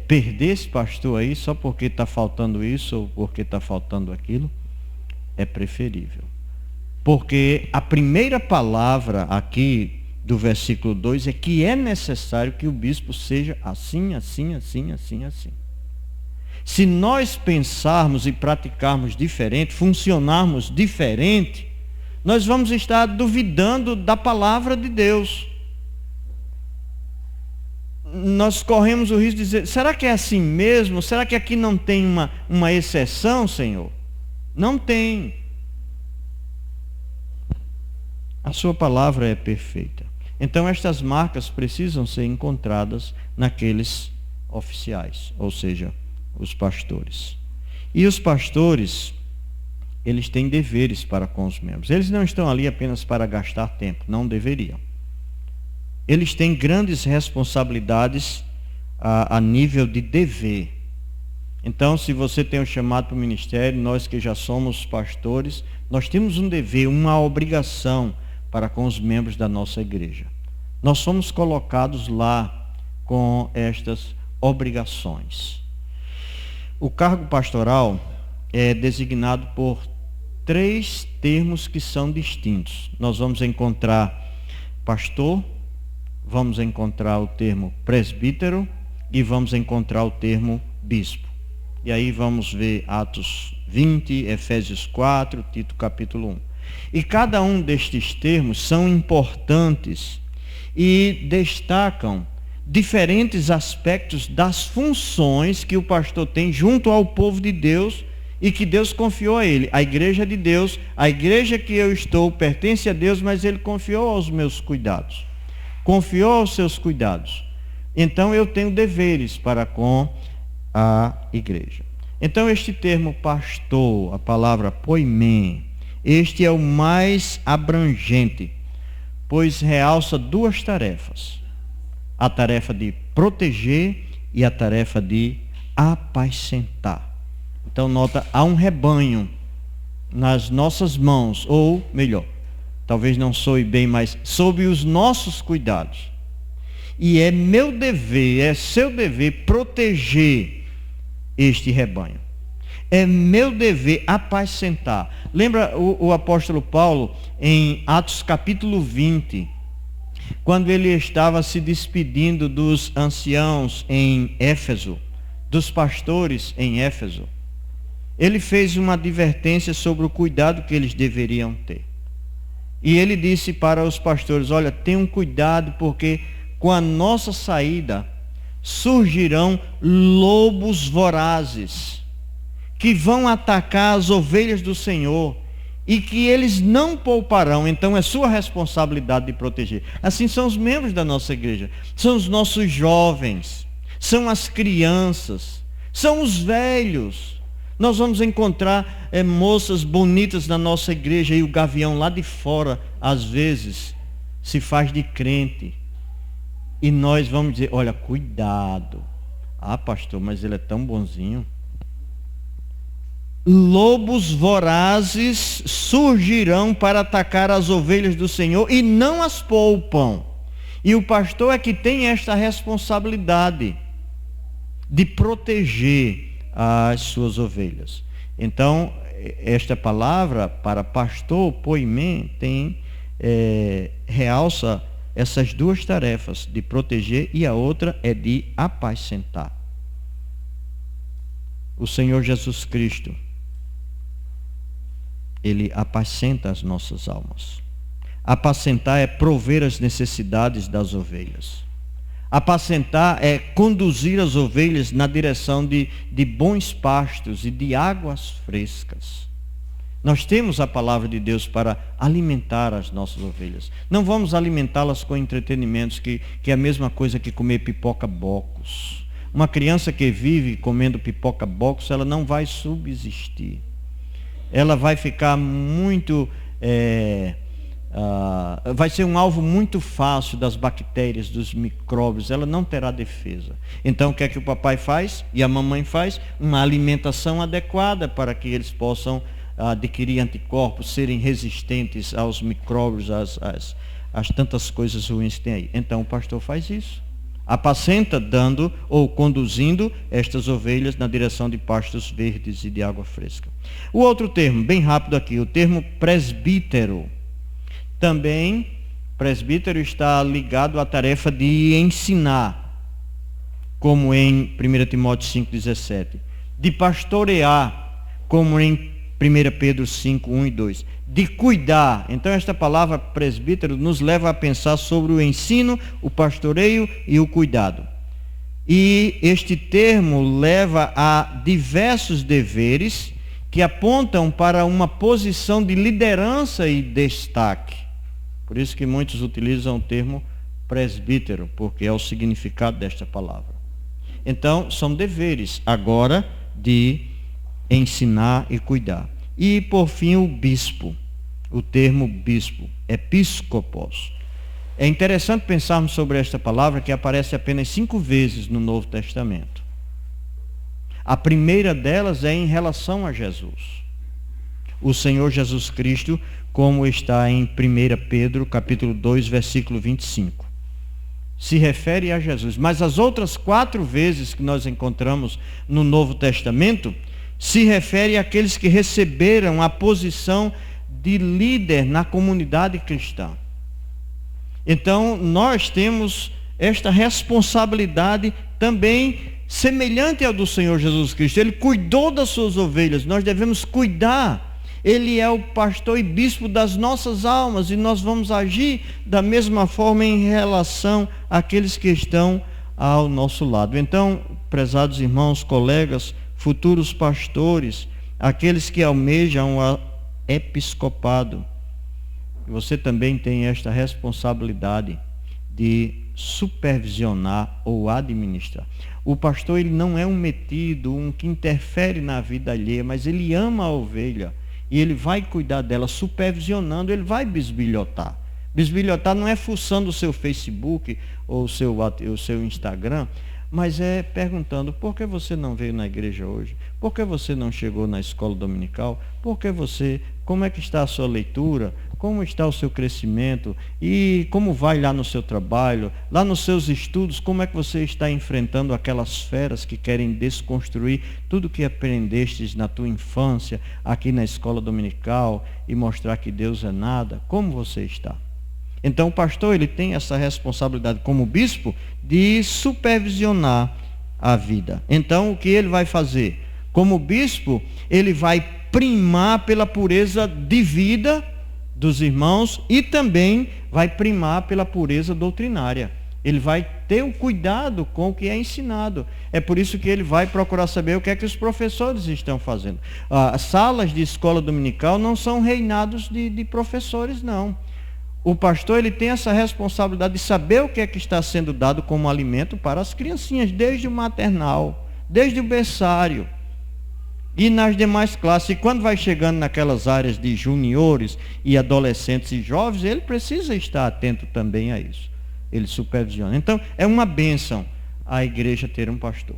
perder esse pastor aí só porque está faltando isso ou porque está faltando aquilo? É preferível. Porque a primeira palavra aqui do versículo 2 é que é necessário que o bispo seja assim, assim, assim, assim, assim. Se nós pensarmos e praticarmos diferente, funcionarmos diferente, nós vamos estar duvidando da palavra de Deus. Nós corremos o risco de dizer, será que é assim mesmo? Será que aqui não tem uma exceção, Senhor? Não tem. A sua palavra é perfeita. Então estas marcas precisam ser encontradas naqueles oficiais, ou seja, os pastores. E os pastores, eles têm deveres para com os membros. Eles não estão ali apenas para gastar tempo, não deveriam. Eles têm grandes responsabilidades a nível de dever. Então, se você tem um chamado para o ministério, nós que já somos pastores, nós temos um dever, uma obrigação para com os membros da nossa igreja. Nós somos colocados lá com estas obrigações. O cargo pastoral é designado por 3 termos que são distintos. Nós vamos encontrar pastor, vamos encontrar o termo presbítero e vamos encontrar o termo bispo. E aí vamos ver Atos 20, Efésios 4, Tito capítulo 1. E cada um destes termos são importantes e destacam diferentes aspectos das funções que o pastor tem junto ao povo de Deus e que Deus confiou a ele. A igreja de Deus, a igreja que eu estou, pertence a Deus, mas ele confiou aos meus cuidados. Confiou aos seus cuidados. Então eu tenho deveres para com a igreja. Então este termo pastor, a palavra poimen, este é o mais abrangente, pois realça duas tarefas. A tarefa de proteger e a tarefa de apacentar. Então nota, há um rebanho nas nossas mãos, ou melhor, talvez não soe bem, mas sob os nossos cuidados. E é meu dever, é seu dever proteger este rebanho. É meu dever apacentar. Lembra o apóstolo Paulo em Atos capítulo 20, quando ele estava se despedindo dos anciãos em Éfeso, dos pastores em Éfeso. Ele fez uma advertência sobre o cuidado que eles deveriam ter. E ele disse para os pastores, olha, tenham cuidado, porque com a nossa saída surgirão lobos vorazes, que vão atacar as ovelhas do Senhor, e que eles não pouparão. Então é sua responsabilidade de proteger. Assim são os membros da nossa igreja, são os nossos jovens, são as crianças, são os velhos. Nós vamos encontrar moças bonitas na nossa igreja, e o gavião lá de fora às vezes se faz de crente, e nós vamos dizer, olha, cuidado. Ah, pastor, mas ele é tão bonzinho. Lobos vorazes surgirão para atacar as ovelhas do Senhor e não as poupam. E o pastor é que tem esta responsabilidade de proteger as suas ovelhas. Então, esta palavra para pastor, poimen, realça essas duas tarefas, de proteger, e a outra é de apacentar. O Senhor Jesus Cristo, Ele apacenta as nossas almas. Apacentar é prover as necessidades das ovelhas. Apacentar é conduzir as ovelhas na direção de bons pastos e de águas frescas. Nós temos a palavra de Deus para alimentar as nossas ovelhas. Não vamos alimentá-las com entretenimentos, que é a mesma coisa que comer pipoca-bocos. Uma criança que vive comendo pipoca-bocos, ela não vai subsistir. Ela vai ficar muito... vai ser um alvo muito fácil das bactérias, dos micróbios. Ela não terá defesa. Então o que é que o papai faz e a mamãe faz? Uma alimentação adequada para que eles possam adquirir anticorpos, serem resistentes aos micróbios, às tantas coisas ruins que tem aí. Então o pastor faz isso. Apacenta, dando ou conduzindo estas ovelhas na direção de pastos verdes e de água fresca. O outro termo, bem rápido aqui, o termo presbítero. Também, presbítero está ligado à tarefa de ensinar, como em 1 Timóteo 5,17. De pastorear, como em 1 Pedro 5, 1 e 2. De cuidar. Então esta palavra presbítero nos leva a pensar sobre o ensino, o pastoreio e o cuidado. E este termo leva a diversos deveres que apontam para uma posição de liderança e destaque. Por isso que muitos utilizam o termo presbítero, porque é o significado desta palavra. Então, são deveres agora de ensinar e cuidar. E, por fim, o bispo. O termo bispo, episcopos. É interessante pensarmos sobre esta palavra, que aparece apenas 5 vezes no Novo Testamento. A primeira delas é em relação a Jesus. O Senhor Jesus Cristo, como está em 1 Pedro, capítulo 2, versículo 25. Se refere a Jesus. Mas as outras 4 vezes que nós encontramos no Novo Testamento, se refere àqueles que receberam a posição de líder na comunidade cristã. Então, nós temos esta responsabilidade também semelhante ao do Senhor Jesus Cristo. Ele cuidou das suas ovelhas, nós devemos cuidar. Ele é o pastor e bispo das nossas almas, e nós vamos agir da mesma forma em relação àqueles que estão ao nosso lado. Então, prezados irmãos, colegas, futuros pastores, aqueles que almejam o episcopado. Você também tem esta responsabilidade de supervisionar ou administrar. O pastor, ele não é um metido, um que interfere na vida alheia, mas ele ama a ovelha e ele vai cuidar dela, supervisionando, ele vai bisbilhotar. Bisbilhotar não é fuçando o seu Facebook ou o seu Instagram, mas é perguntando: por que você não veio na igreja hoje? Por que você não chegou na escola dominical? Como é que está a sua leitura? Como está o seu crescimento? E como vai lá no seu trabalho? Lá nos seus estudos, como é que você está enfrentando aquelas feras que querem desconstruir tudo que aprendestes na tua infância, aqui na escola dominical, e mostrar que Deus é nada? Como você está? Então o pastor, ele tem essa responsabilidade como bispo de supervisionar a vida. Então o que ele vai fazer? Como bispo, ele vai primar pela pureza de vida dos irmãos e também vai primar pela pureza doutrinária. Ele vai ter o cuidado com o que é ensinado. É por isso que ele vai procurar saber o que é que os professores estão fazendo. As salas de escola dominical não são reinados de professores, não. O pastor, ele tem essa responsabilidade de saber o que é que está sendo dado como alimento para as criancinhas, desde o maternal, desde o berçário e nas demais classes. E quando vai chegando naquelas áreas de juniores e adolescentes e jovens, ele precisa estar atento também a isso. Ele supervisiona. Então, é uma bênção a igreja ter um pastor.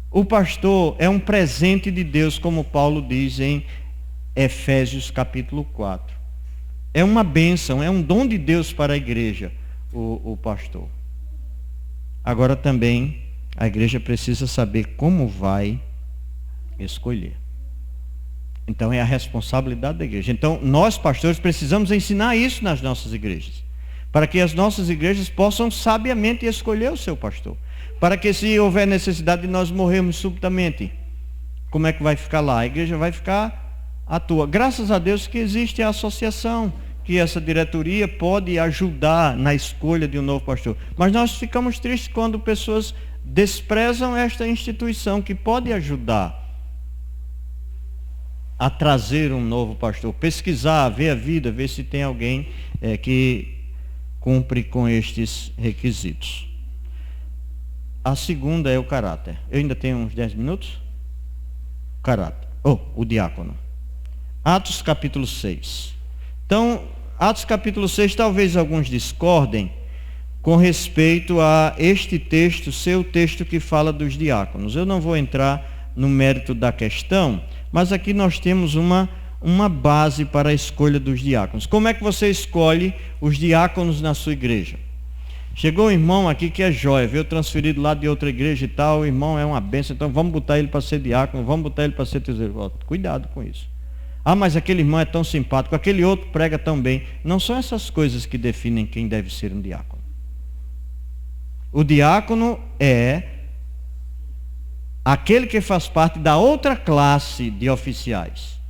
O pastor é um presente de Deus, como Paulo diz em Efésios capítulo 4. É uma bênção, é um dom de Deus para a igreja, o pastor. Agora também, a igreja precisa saber como vai escolher. Então, é a responsabilidade da igreja. Então, nós, pastores, precisamos ensinar isso nas nossas igrejas, para que as nossas igrejas possam sabiamente escolher o seu pastor. Para que, se houver necessidade de nós morrermos subitamente, como é que vai ficar lá? A igreja vai ficar à toa. Graças a Deus que existe a associação, que essa diretoria pode ajudar na escolha de um novo pastor. Mas nós ficamos tristes quando pessoas desprezam esta instituição que pode ajudar a trazer um novo pastor. Pesquisar, ver a vida, ver se tem alguém que cumpre com estes requisitos. A segunda é o caráter. Eu ainda tenho uns 10 minutos? Caráter. O diácono. Atos capítulo 6. Então, Atos capítulo 6, talvez alguns discordem com respeito a este texto, seu texto que fala dos diáconos. Eu não vou entrar no mérito da questão, mas aqui nós temos uma base para a escolha dos diáconos. Como é que você escolhe os diáconos na sua igreja? Chegou um irmão aqui que é jóia, veio transferido lá de outra igreja e tal, o irmão é uma bênção, então vamos botar ele para ser diácono, vamos botar ele para ser tesoureiro. Cuidado com isso. Ah, mas aquele irmão é tão simpático, aquele outro prega tão bem. Não são essas coisas que definem quem deve ser um diácono. O diácono é aquele que faz parte da outra classe de oficiais.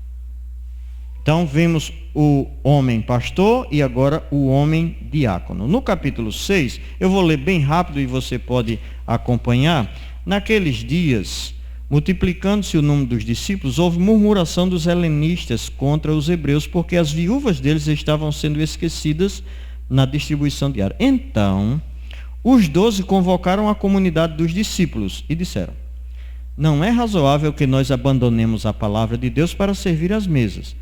Então, vemos o homem pastor e agora o homem diácono. No capítulo 6, eu vou ler bem rápido e você pode acompanhar. Naqueles dias, multiplicando-se o número dos discípulos, houve murmuração dos helenistas contra os hebreus, porque as viúvas deles estavam sendo esquecidas na distribuição diária. Então, os 12 convocaram a comunidade dos discípulos e disseram: não é razoável que nós abandonemos a palavra de Deus para servir às mesas.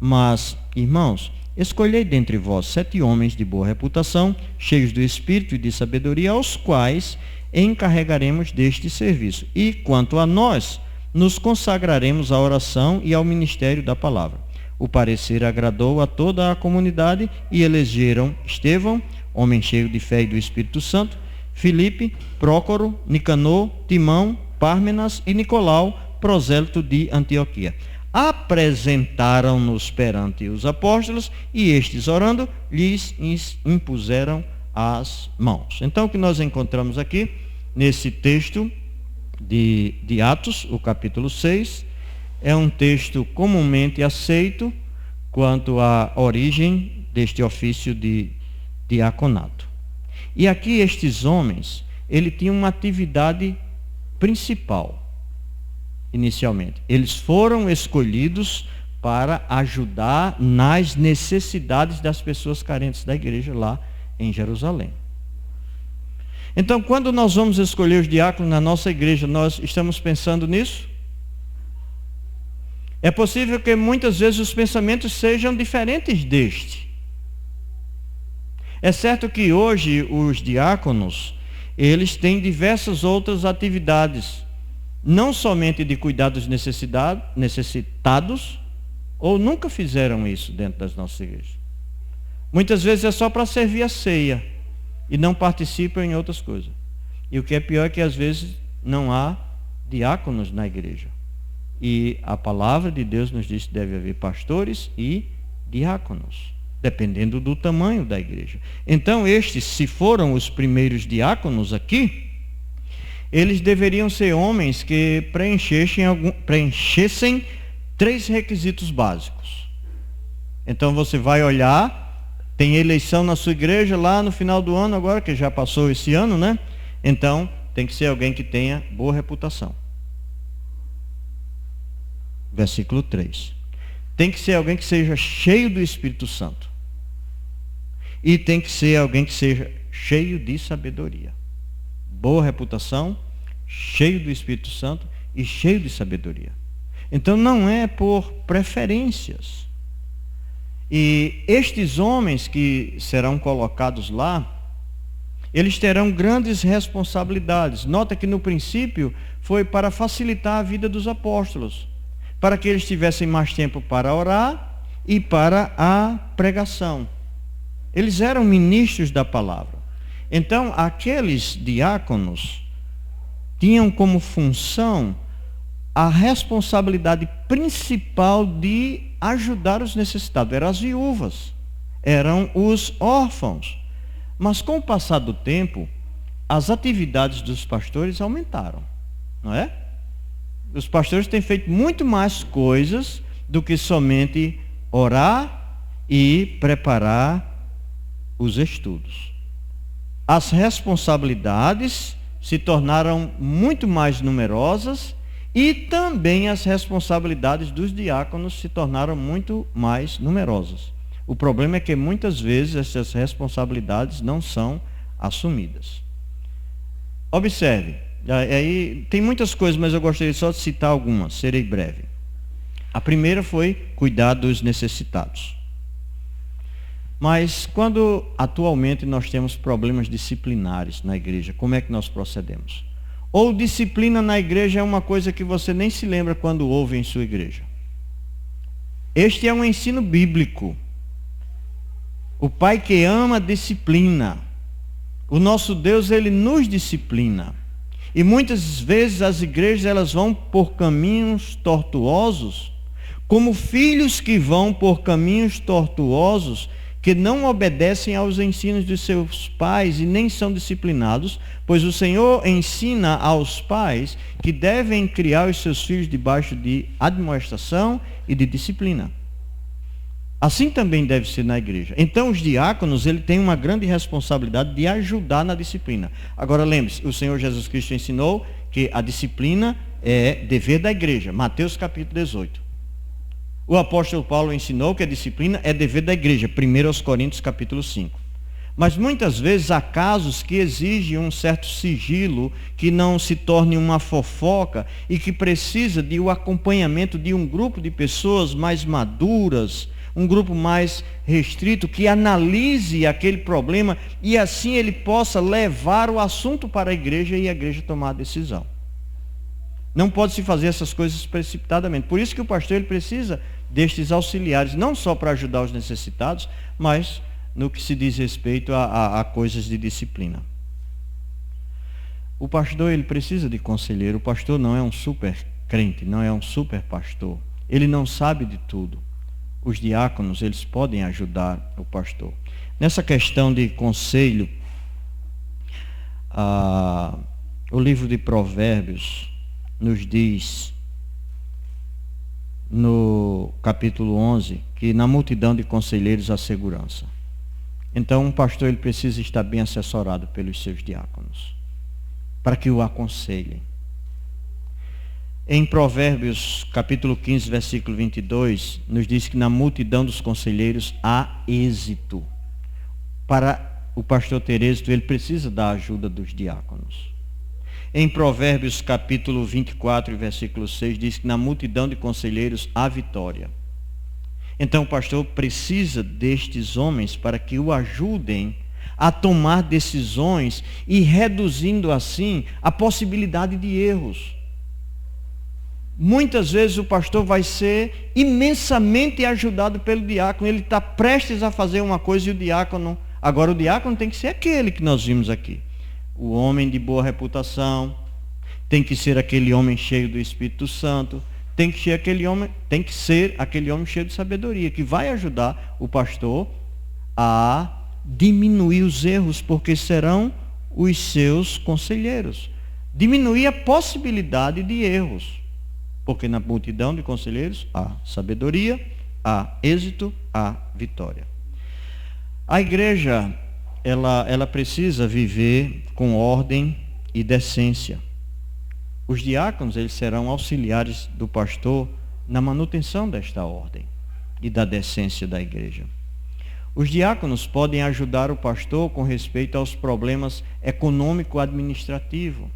Mas, irmãos, escolhei dentre vós 7 homens de boa reputação, cheios do Espírito e de sabedoria, aos quais encarregaremos deste serviço. E, quanto a nós, nos consagraremos à oração e ao ministério da palavra. O parecer agradou a toda a comunidade e elegeram Estevão, homem cheio de fé e do Espírito Santo, Filipe, Prócoro, Nicanor, Timão, Pármenas e Nicolau, prosélito de Antioquia. Apresentaram-nos perante os apóstolos e estes, orando, lhes impuseram as mãos. Então, o que nós encontramos aqui, nesse texto de Atos, o capítulo 6, é um texto comumente aceito quanto à origem deste ofício de diaconato. E aqui estes homens, ele tinha uma atividade principal. inicialmente. Eles foram escolhidos para ajudar nas necessidades das pessoas carentes da igreja lá em Jerusalém. Então, quando nós vamos escolher os diáconos na nossa igreja, nós estamos pensando nisso? É possível que muitas vezes os pensamentos sejam diferentes deste. É certo que hoje os diáconos, eles têm diversas outras atividades, não somente de cuidar dos necessitados, ou nunca fizeram isso dentro das nossas igrejas. Muitas vezes é só para servir a ceia e não participam em outras coisas. E o que é pior é que às vezes não há diáconos na igreja. E a palavra de Deus nos diz que deve haver pastores e diáconos, dependendo do tamanho da igreja. Então estes, se foram os primeiros diáconos aqui, eles deveriam ser homens que preenchessem 3 requisitos básicos. Então você vai olhar, tem eleição na sua igreja lá no final do ano, agora que já passou esse ano, né? Então tem que ser alguém que tenha boa reputação. Versículo 3. Tem que ser alguém que seja cheio do Espírito Santo. E tem que ser alguém que seja cheio de sabedoria. Boa reputação, cheio do Espírito Santo e cheio de sabedoria. Então não é por preferências. E estes homens que serão colocados lá, eles terão grandes responsabilidades. Nota que no princípio foi para facilitar a vida dos apóstolos, para que eles tivessem mais tempo para orar e para a pregação. Eles eram ministros da palavra. Então, aqueles diáconos tinham como função a responsabilidade principal de ajudar os necessitados. Eram as viúvas, eram os órfãos. Mas com o passar do tempo, as atividades dos pastores aumentaram, não é? Os pastores têm feito muito mais coisas do que somente orar e preparar os estudos. As responsabilidades se tornaram muito mais numerosas e também as responsabilidades dos diáconos se tornaram muito mais numerosas. O problema é que muitas vezes essas responsabilidades não são assumidas. Observe, aí tem muitas coisas, mas eu gostaria só de citar algumas, serei breve. A primeira foi cuidar dos necessitados. Mas quando atualmente nós temos problemas disciplinares na igreja, como é que nós procedemos? Ou disciplina na igreja é uma coisa que você nem se lembra quando ouve em sua igreja. Este é um ensino bíblico. O Pai que ama disciplina. O nosso Deus, Ele nos disciplina. E muitas vezes as igrejas elas vão por caminhos tortuosos, como filhos que vão por caminhos tortuosos, que não obedecem aos ensinos de seus pais e nem são disciplinados, pois o Senhor ensina aos pais que devem criar os seus filhos debaixo de admoestação e de disciplina. Assim também deve ser na igreja. Então os diáconos, ele tem uma grande responsabilidade de ajudar na disciplina. Agora lembre-se, o Senhor Jesus Cristo ensinou que a disciplina é dever da igreja. Mateus capítulo 18. O apóstolo Paulo ensinou que a disciplina é dever da igreja. 1 Coríntios capítulo 5. Mas muitas vezes há casos que exigem um certo sigilo, que não se torne uma fofoca e que precisa de o acompanhamento de um grupo de pessoas mais maduras, um grupo mais restrito, que analise aquele problema e assim ele possa levar o assunto para a igreja e a igreja tomar a decisão. Não pode se fazer essas coisas precipitadamente. Por isso que o pastor ele precisa destes auxiliares, não só para ajudar os necessitados, mas no que se diz respeito a coisas de disciplina. O pastor ele precisa de conselheiro. O pastor não é um super crente, não é um super pastor. Ele não sabe de tudo. Os diáconos, eles podem ajudar o pastor. Nessa questão de conselho, o livro de Provérbios nos diz, no capítulo 11, que na multidão de conselheiros há segurança. Então, um pastor ele precisa estar bem assessorado pelos seus diáconos, para que o aconselhem. Em Provérbios, capítulo 15, versículo 22, nos diz que na multidão dos conselheiros há êxito. Para o pastor ter êxito, ele precisa da ajuda dos diáconos. Em Provérbios, capítulo 24, versículo 6, diz que na multidão de conselheiros há vitória. Então o pastor precisa destes homens para que o ajudem a tomar decisões e reduzindo assim a possibilidade de erros. Muitas vezes o pastor vai ser imensamente ajudado pelo diácono. Ele está prestes a fazer uma coisa e o diácono... Agora o diácono tem que ser aquele que nós vimos aqui. O homem de boa reputação, tem que ser aquele homem cheio do Espírito Santo, tem que ser aquele homem cheio de sabedoria, que vai ajudar o pastor a diminuir os erros, porque serão os seus conselheiros. Diminuir a possibilidade de erros. Porque na multidão de conselheiros há sabedoria, há êxito, há vitória. A igreja, ela precisa viver com ordem e decência. Os diáconos, eles serão auxiliares do pastor na manutenção desta ordem e da decência da igreja. Os diáconos podem ajudar o pastor com respeito aos problemas econômico-administrativos.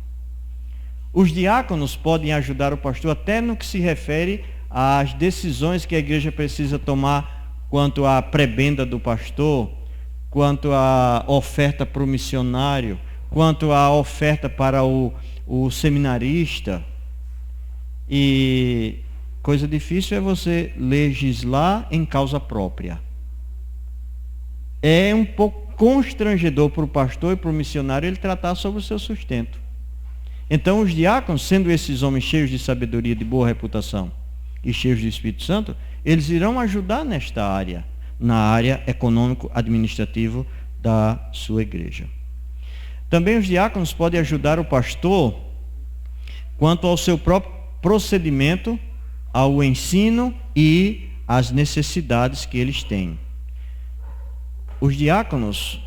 Os diáconos podem ajudar o pastor até no que se refere às decisões que a igreja precisa tomar quanto à prebenda do pastor, quanto à oferta para o missionário, quanto à oferta para o seminarista. E coisa difícil é você legislar em causa própria. É um pouco constrangedor para o pastor e para o missionário ele tratar sobre o seu sustento. Então os diáconos, sendo esses homens cheios de sabedoria, de boa reputação e cheios do Espírito Santo, eles irão ajudar nesta área, na área econômico-administrativa da sua igreja. Também os diáconos podem ajudar o pastor quanto ao seu próprio procedimento, ao ensino e às necessidades que eles têm. Os diáconos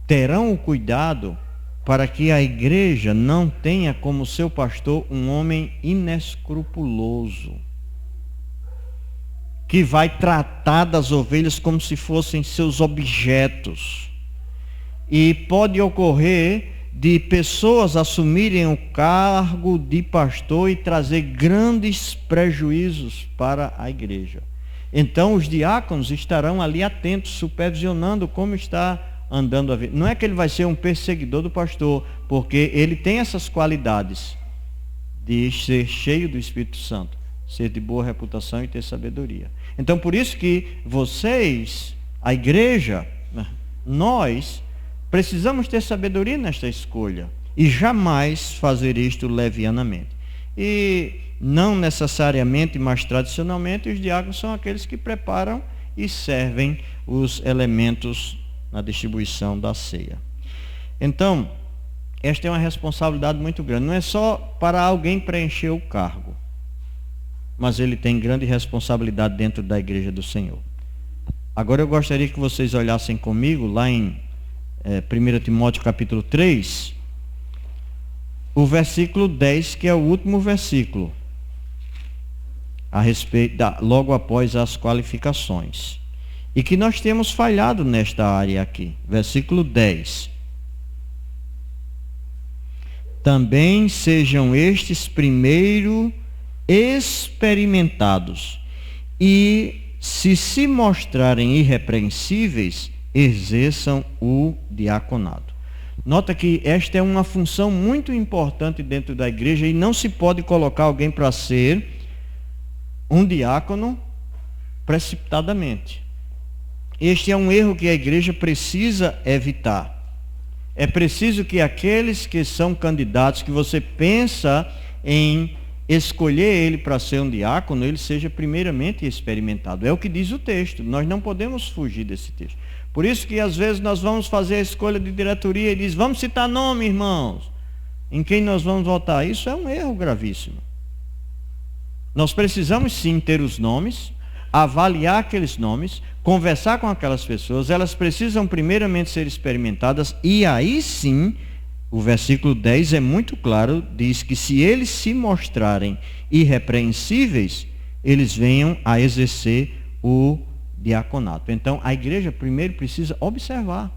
terão o cuidado para que a igreja não tenha como seu pastor um homem inescrupuloso, que vai tratar das ovelhas como se fossem seus objetos. E pode ocorrer de pessoas assumirem o cargo de pastor e trazer grandes prejuízos para a igreja. Então os diáconos estarão ali atentos, supervisionando como está andando a vida. Não é que ele vai ser um perseguidor do pastor, porque ele tem essas qualidades de ser cheio do Espírito Santo, ser de boa reputação e ter sabedoria. Então por isso que vocês, a igreja, nós precisamos ter sabedoria nesta escolha e jamais fazer isto levianamente. E não necessariamente, mas tradicionalmente, os diáconos são aqueles que preparam e servem os elementos na distribuição da ceia. Então, esta é uma responsabilidade muito grande. Não é só para alguém preencher o cargo, mas ele tem grande responsabilidade dentro da igreja do Senhor. Agora eu gostaria que vocês olhassem comigo lá em 1 Timóteo capítulo 3, o versículo 10, que é o último versículo, a respeito logo após as qualificações. E que nós temos falhado nesta área aqui. Versículo 10. Também sejam estes primeiro experimentados, e se mostrarem irrepreensíveis, exerçam o diaconado. Nota que esta é uma função muito importante dentro da igreja e não se pode colocar alguém para ser um diácono precipitadamente. Este é um erro que a igreja precisa evitar. É preciso que aqueles que são candidatos, que você pensa em escolher ele para ser um diácono, ele seja primeiramente experimentado. É o que diz o texto. Nós não podemos fugir desse texto. Por isso que às vezes nós vamos fazer a escolha de diretoria e diz, vamos citar nome, irmãos, em quem nós vamos votar. Isso é um erro gravíssimo. Nós precisamos sim ter os nomes, avaliar aqueles nomes, conversar com aquelas pessoas. Elas precisam primeiramente ser experimentadas e aí sim O versículo 10 é muito claro, diz que se eles se mostrarem irrepreensíveis, eles venham a exercer o diaconato. Então, a igreja primeiro precisa observar.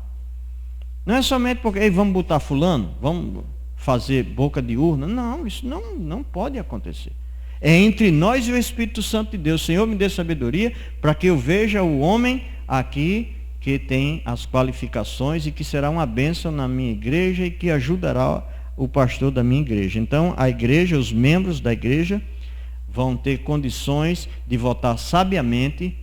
Não é somente porque "Ei, vamos botar fulano, vamos fazer boca de urna". Não, isso não pode acontecer. É entre nós e o Espírito Santo de Deus. Senhor, me dê sabedoria para que eu veja o homem aqui que tem as qualificações e que será uma bênção na minha igreja e que ajudará o pastor da minha igreja. Então, a igreja, os membros da igreja, vão ter condições de votar sabiamente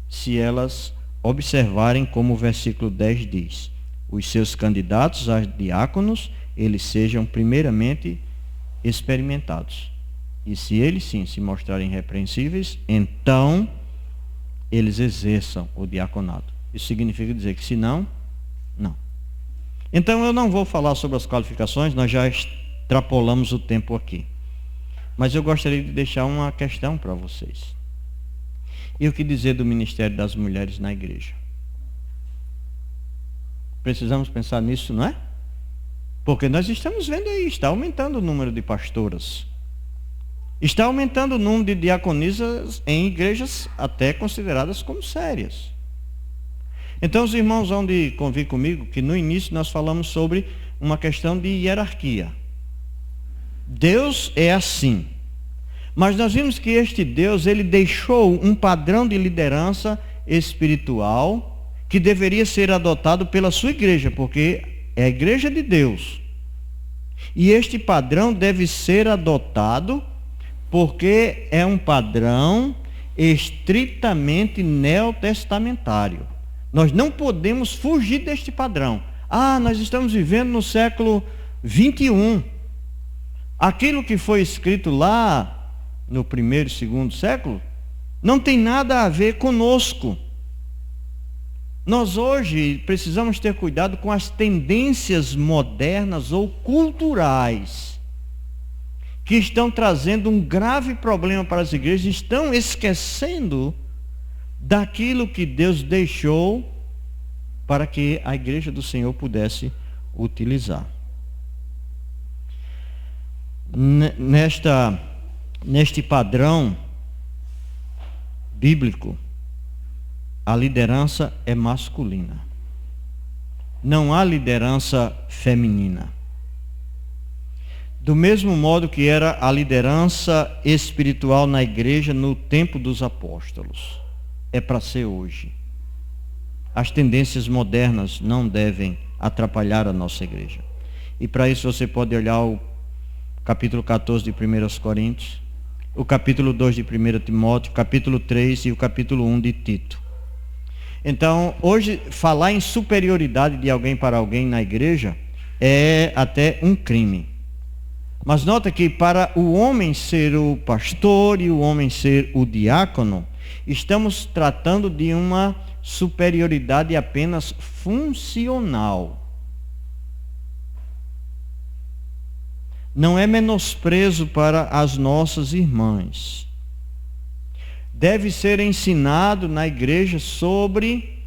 se elas observarem como o versículo 10 diz. Os seus candidatos a diáconos, eles sejam primeiramente experimentados. E se eles sim se mostrarem irrepreensíveis, então eles exerçam o diaconato. Isso significa dizer que se não, não. Então eu não vou falar sobre as qualificações, nós já extrapolamos o tempo aqui. Mas eu gostaria de deixar uma questão para vocês. E o que dizer do ministério das mulheres na igreja? Precisamos pensar nisso, não é? Porque nós estamos vendo aí, está aumentando o número de pastoras. Está aumentando o número de diaconisas em igrejas até consideradas como sérias. Então os irmãos vão de convir comigo que no início nós falamos sobre uma questão de hierarquia. Deus é assim. Mas nós vimos que este Deus, ele deixou um padrão de liderança espiritual que deveria ser adotado pela sua igreja, porque é a igreja de Deus. E este padrão deve ser adotado porque é um padrão estritamente neotestamentário. Nós não podemos fugir deste padrão. Nós estamos vivendo no século 21. Aquilo que foi escrito lá no primeiro e segundo século não tem nada a ver conosco. Nós hoje precisamos ter cuidado com as tendências modernas ou culturais que estão trazendo um grave problema para as igrejas, estão esquecendo daquilo que Deus deixou para que a igreja do Senhor pudesse utilizar. Neste padrão bíblico, a liderança é masculina. Não há liderança feminina. Do mesmo modo que era a liderança espiritual na igreja no tempo dos apóstolos. É para ser hoje. As tendências modernas não devem atrapalhar a nossa igreja. E para isso você pode olhar o capítulo 14 de 1 Coríntios, o capítulo 2 de 1 Timóteo, o capítulo 3 e o capítulo 1 de Tito. Então, hoje, falar em superioridade de alguém para alguém na igreja é até um crime. Mas nota que para o homem ser o pastor e o homem ser o diácono, estamos tratando de uma superioridade apenas funcional. Não é menosprezo para as nossas irmãs. Deve ser ensinado na igreja sobre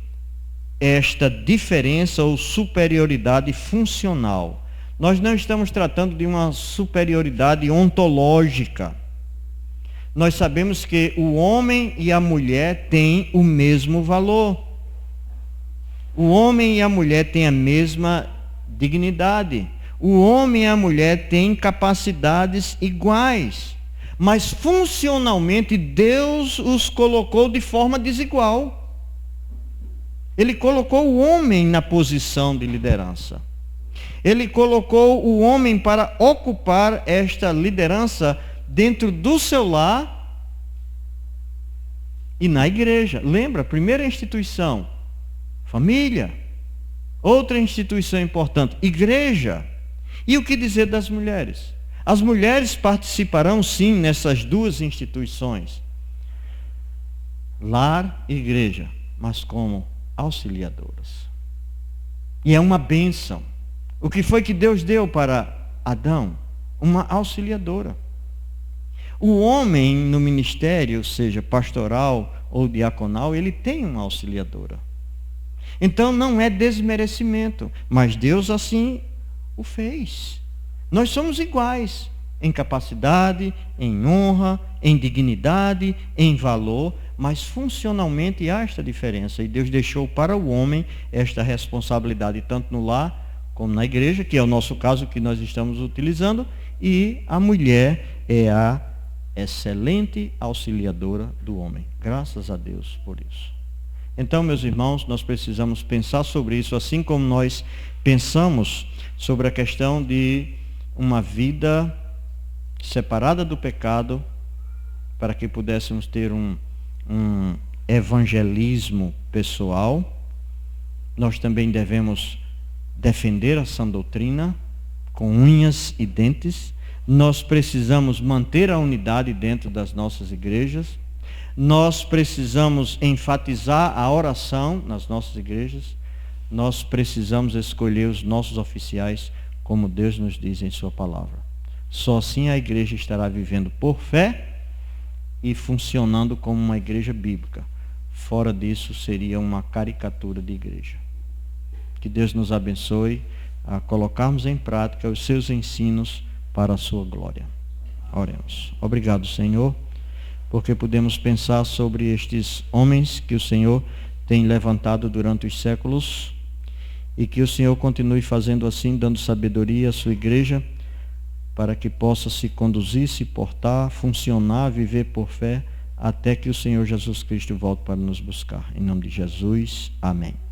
esta diferença ou superioridade funcional. Nós não estamos tratando de uma superioridade ontológica. Nós sabemos que o homem e a mulher têm o mesmo valor. O homem e a mulher têm a mesma dignidade. O homem e a mulher têm capacidades iguais. Mas funcionalmente Deus os colocou de forma desigual. Ele colocou o homem na posição de liderança. Ele colocou o homem para ocupar esta liderança dentro do seu lar e na igreja. Lembra? Primeira instituição, família. Outra instituição importante, igreja. E o que dizer das mulheres? As mulheres participarão sim nessas duas instituições, lar e igreja, mas como auxiliadoras. E é uma bênção. O que foi que Deus deu para Adão? Uma auxiliadora. O homem no ministério, seja pastoral ou diaconal, ele tem uma auxiliadora. Então não é desmerecimento, mas Deus assim o fez. Nós somos iguais em capacidade, em honra, em dignidade, em valor, mas funcionalmente há esta diferença. E Deus deixou para o homem esta responsabilidade, tanto no lar como na igreja, que é o nosso caso que nós estamos utilizando, e a mulher é a excelente auxiliadora do homem. Graças a Deus por isso. Então, meus irmãos, nós precisamos pensar sobre isso, assim como nós pensamos sobre a questão de uma vida separada do pecado, para que pudéssemos ter um evangelismo pessoal. Nós também devemos defender a sã doutrina com unhas e dentes. Nós precisamos manter a unidade dentro das nossas igrejas. Nós precisamos enfatizar a oração nas nossas igrejas. Nós precisamos escolher os nossos oficiais como Deus nos diz em sua palavra. Só assim a igreja estará vivendo por fé e funcionando como uma igreja bíblica. Fora disso, seria uma caricatura de igreja. Que Deus nos abençoe a colocarmos em prática os seus ensinos para a sua glória. Oremos. Obrigado, Senhor, porque podemos pensar sobre estes homens que o Senhor tem levantado durante os séculos e que o Senhor continue fazendo assim, dando sabedoria à sua igreja, para que possa se conduzir, se portar, funcionar, viver por fé, até que o Senhor Jesus Cristo volte para nos buscar. Em nome de Jesus, amém.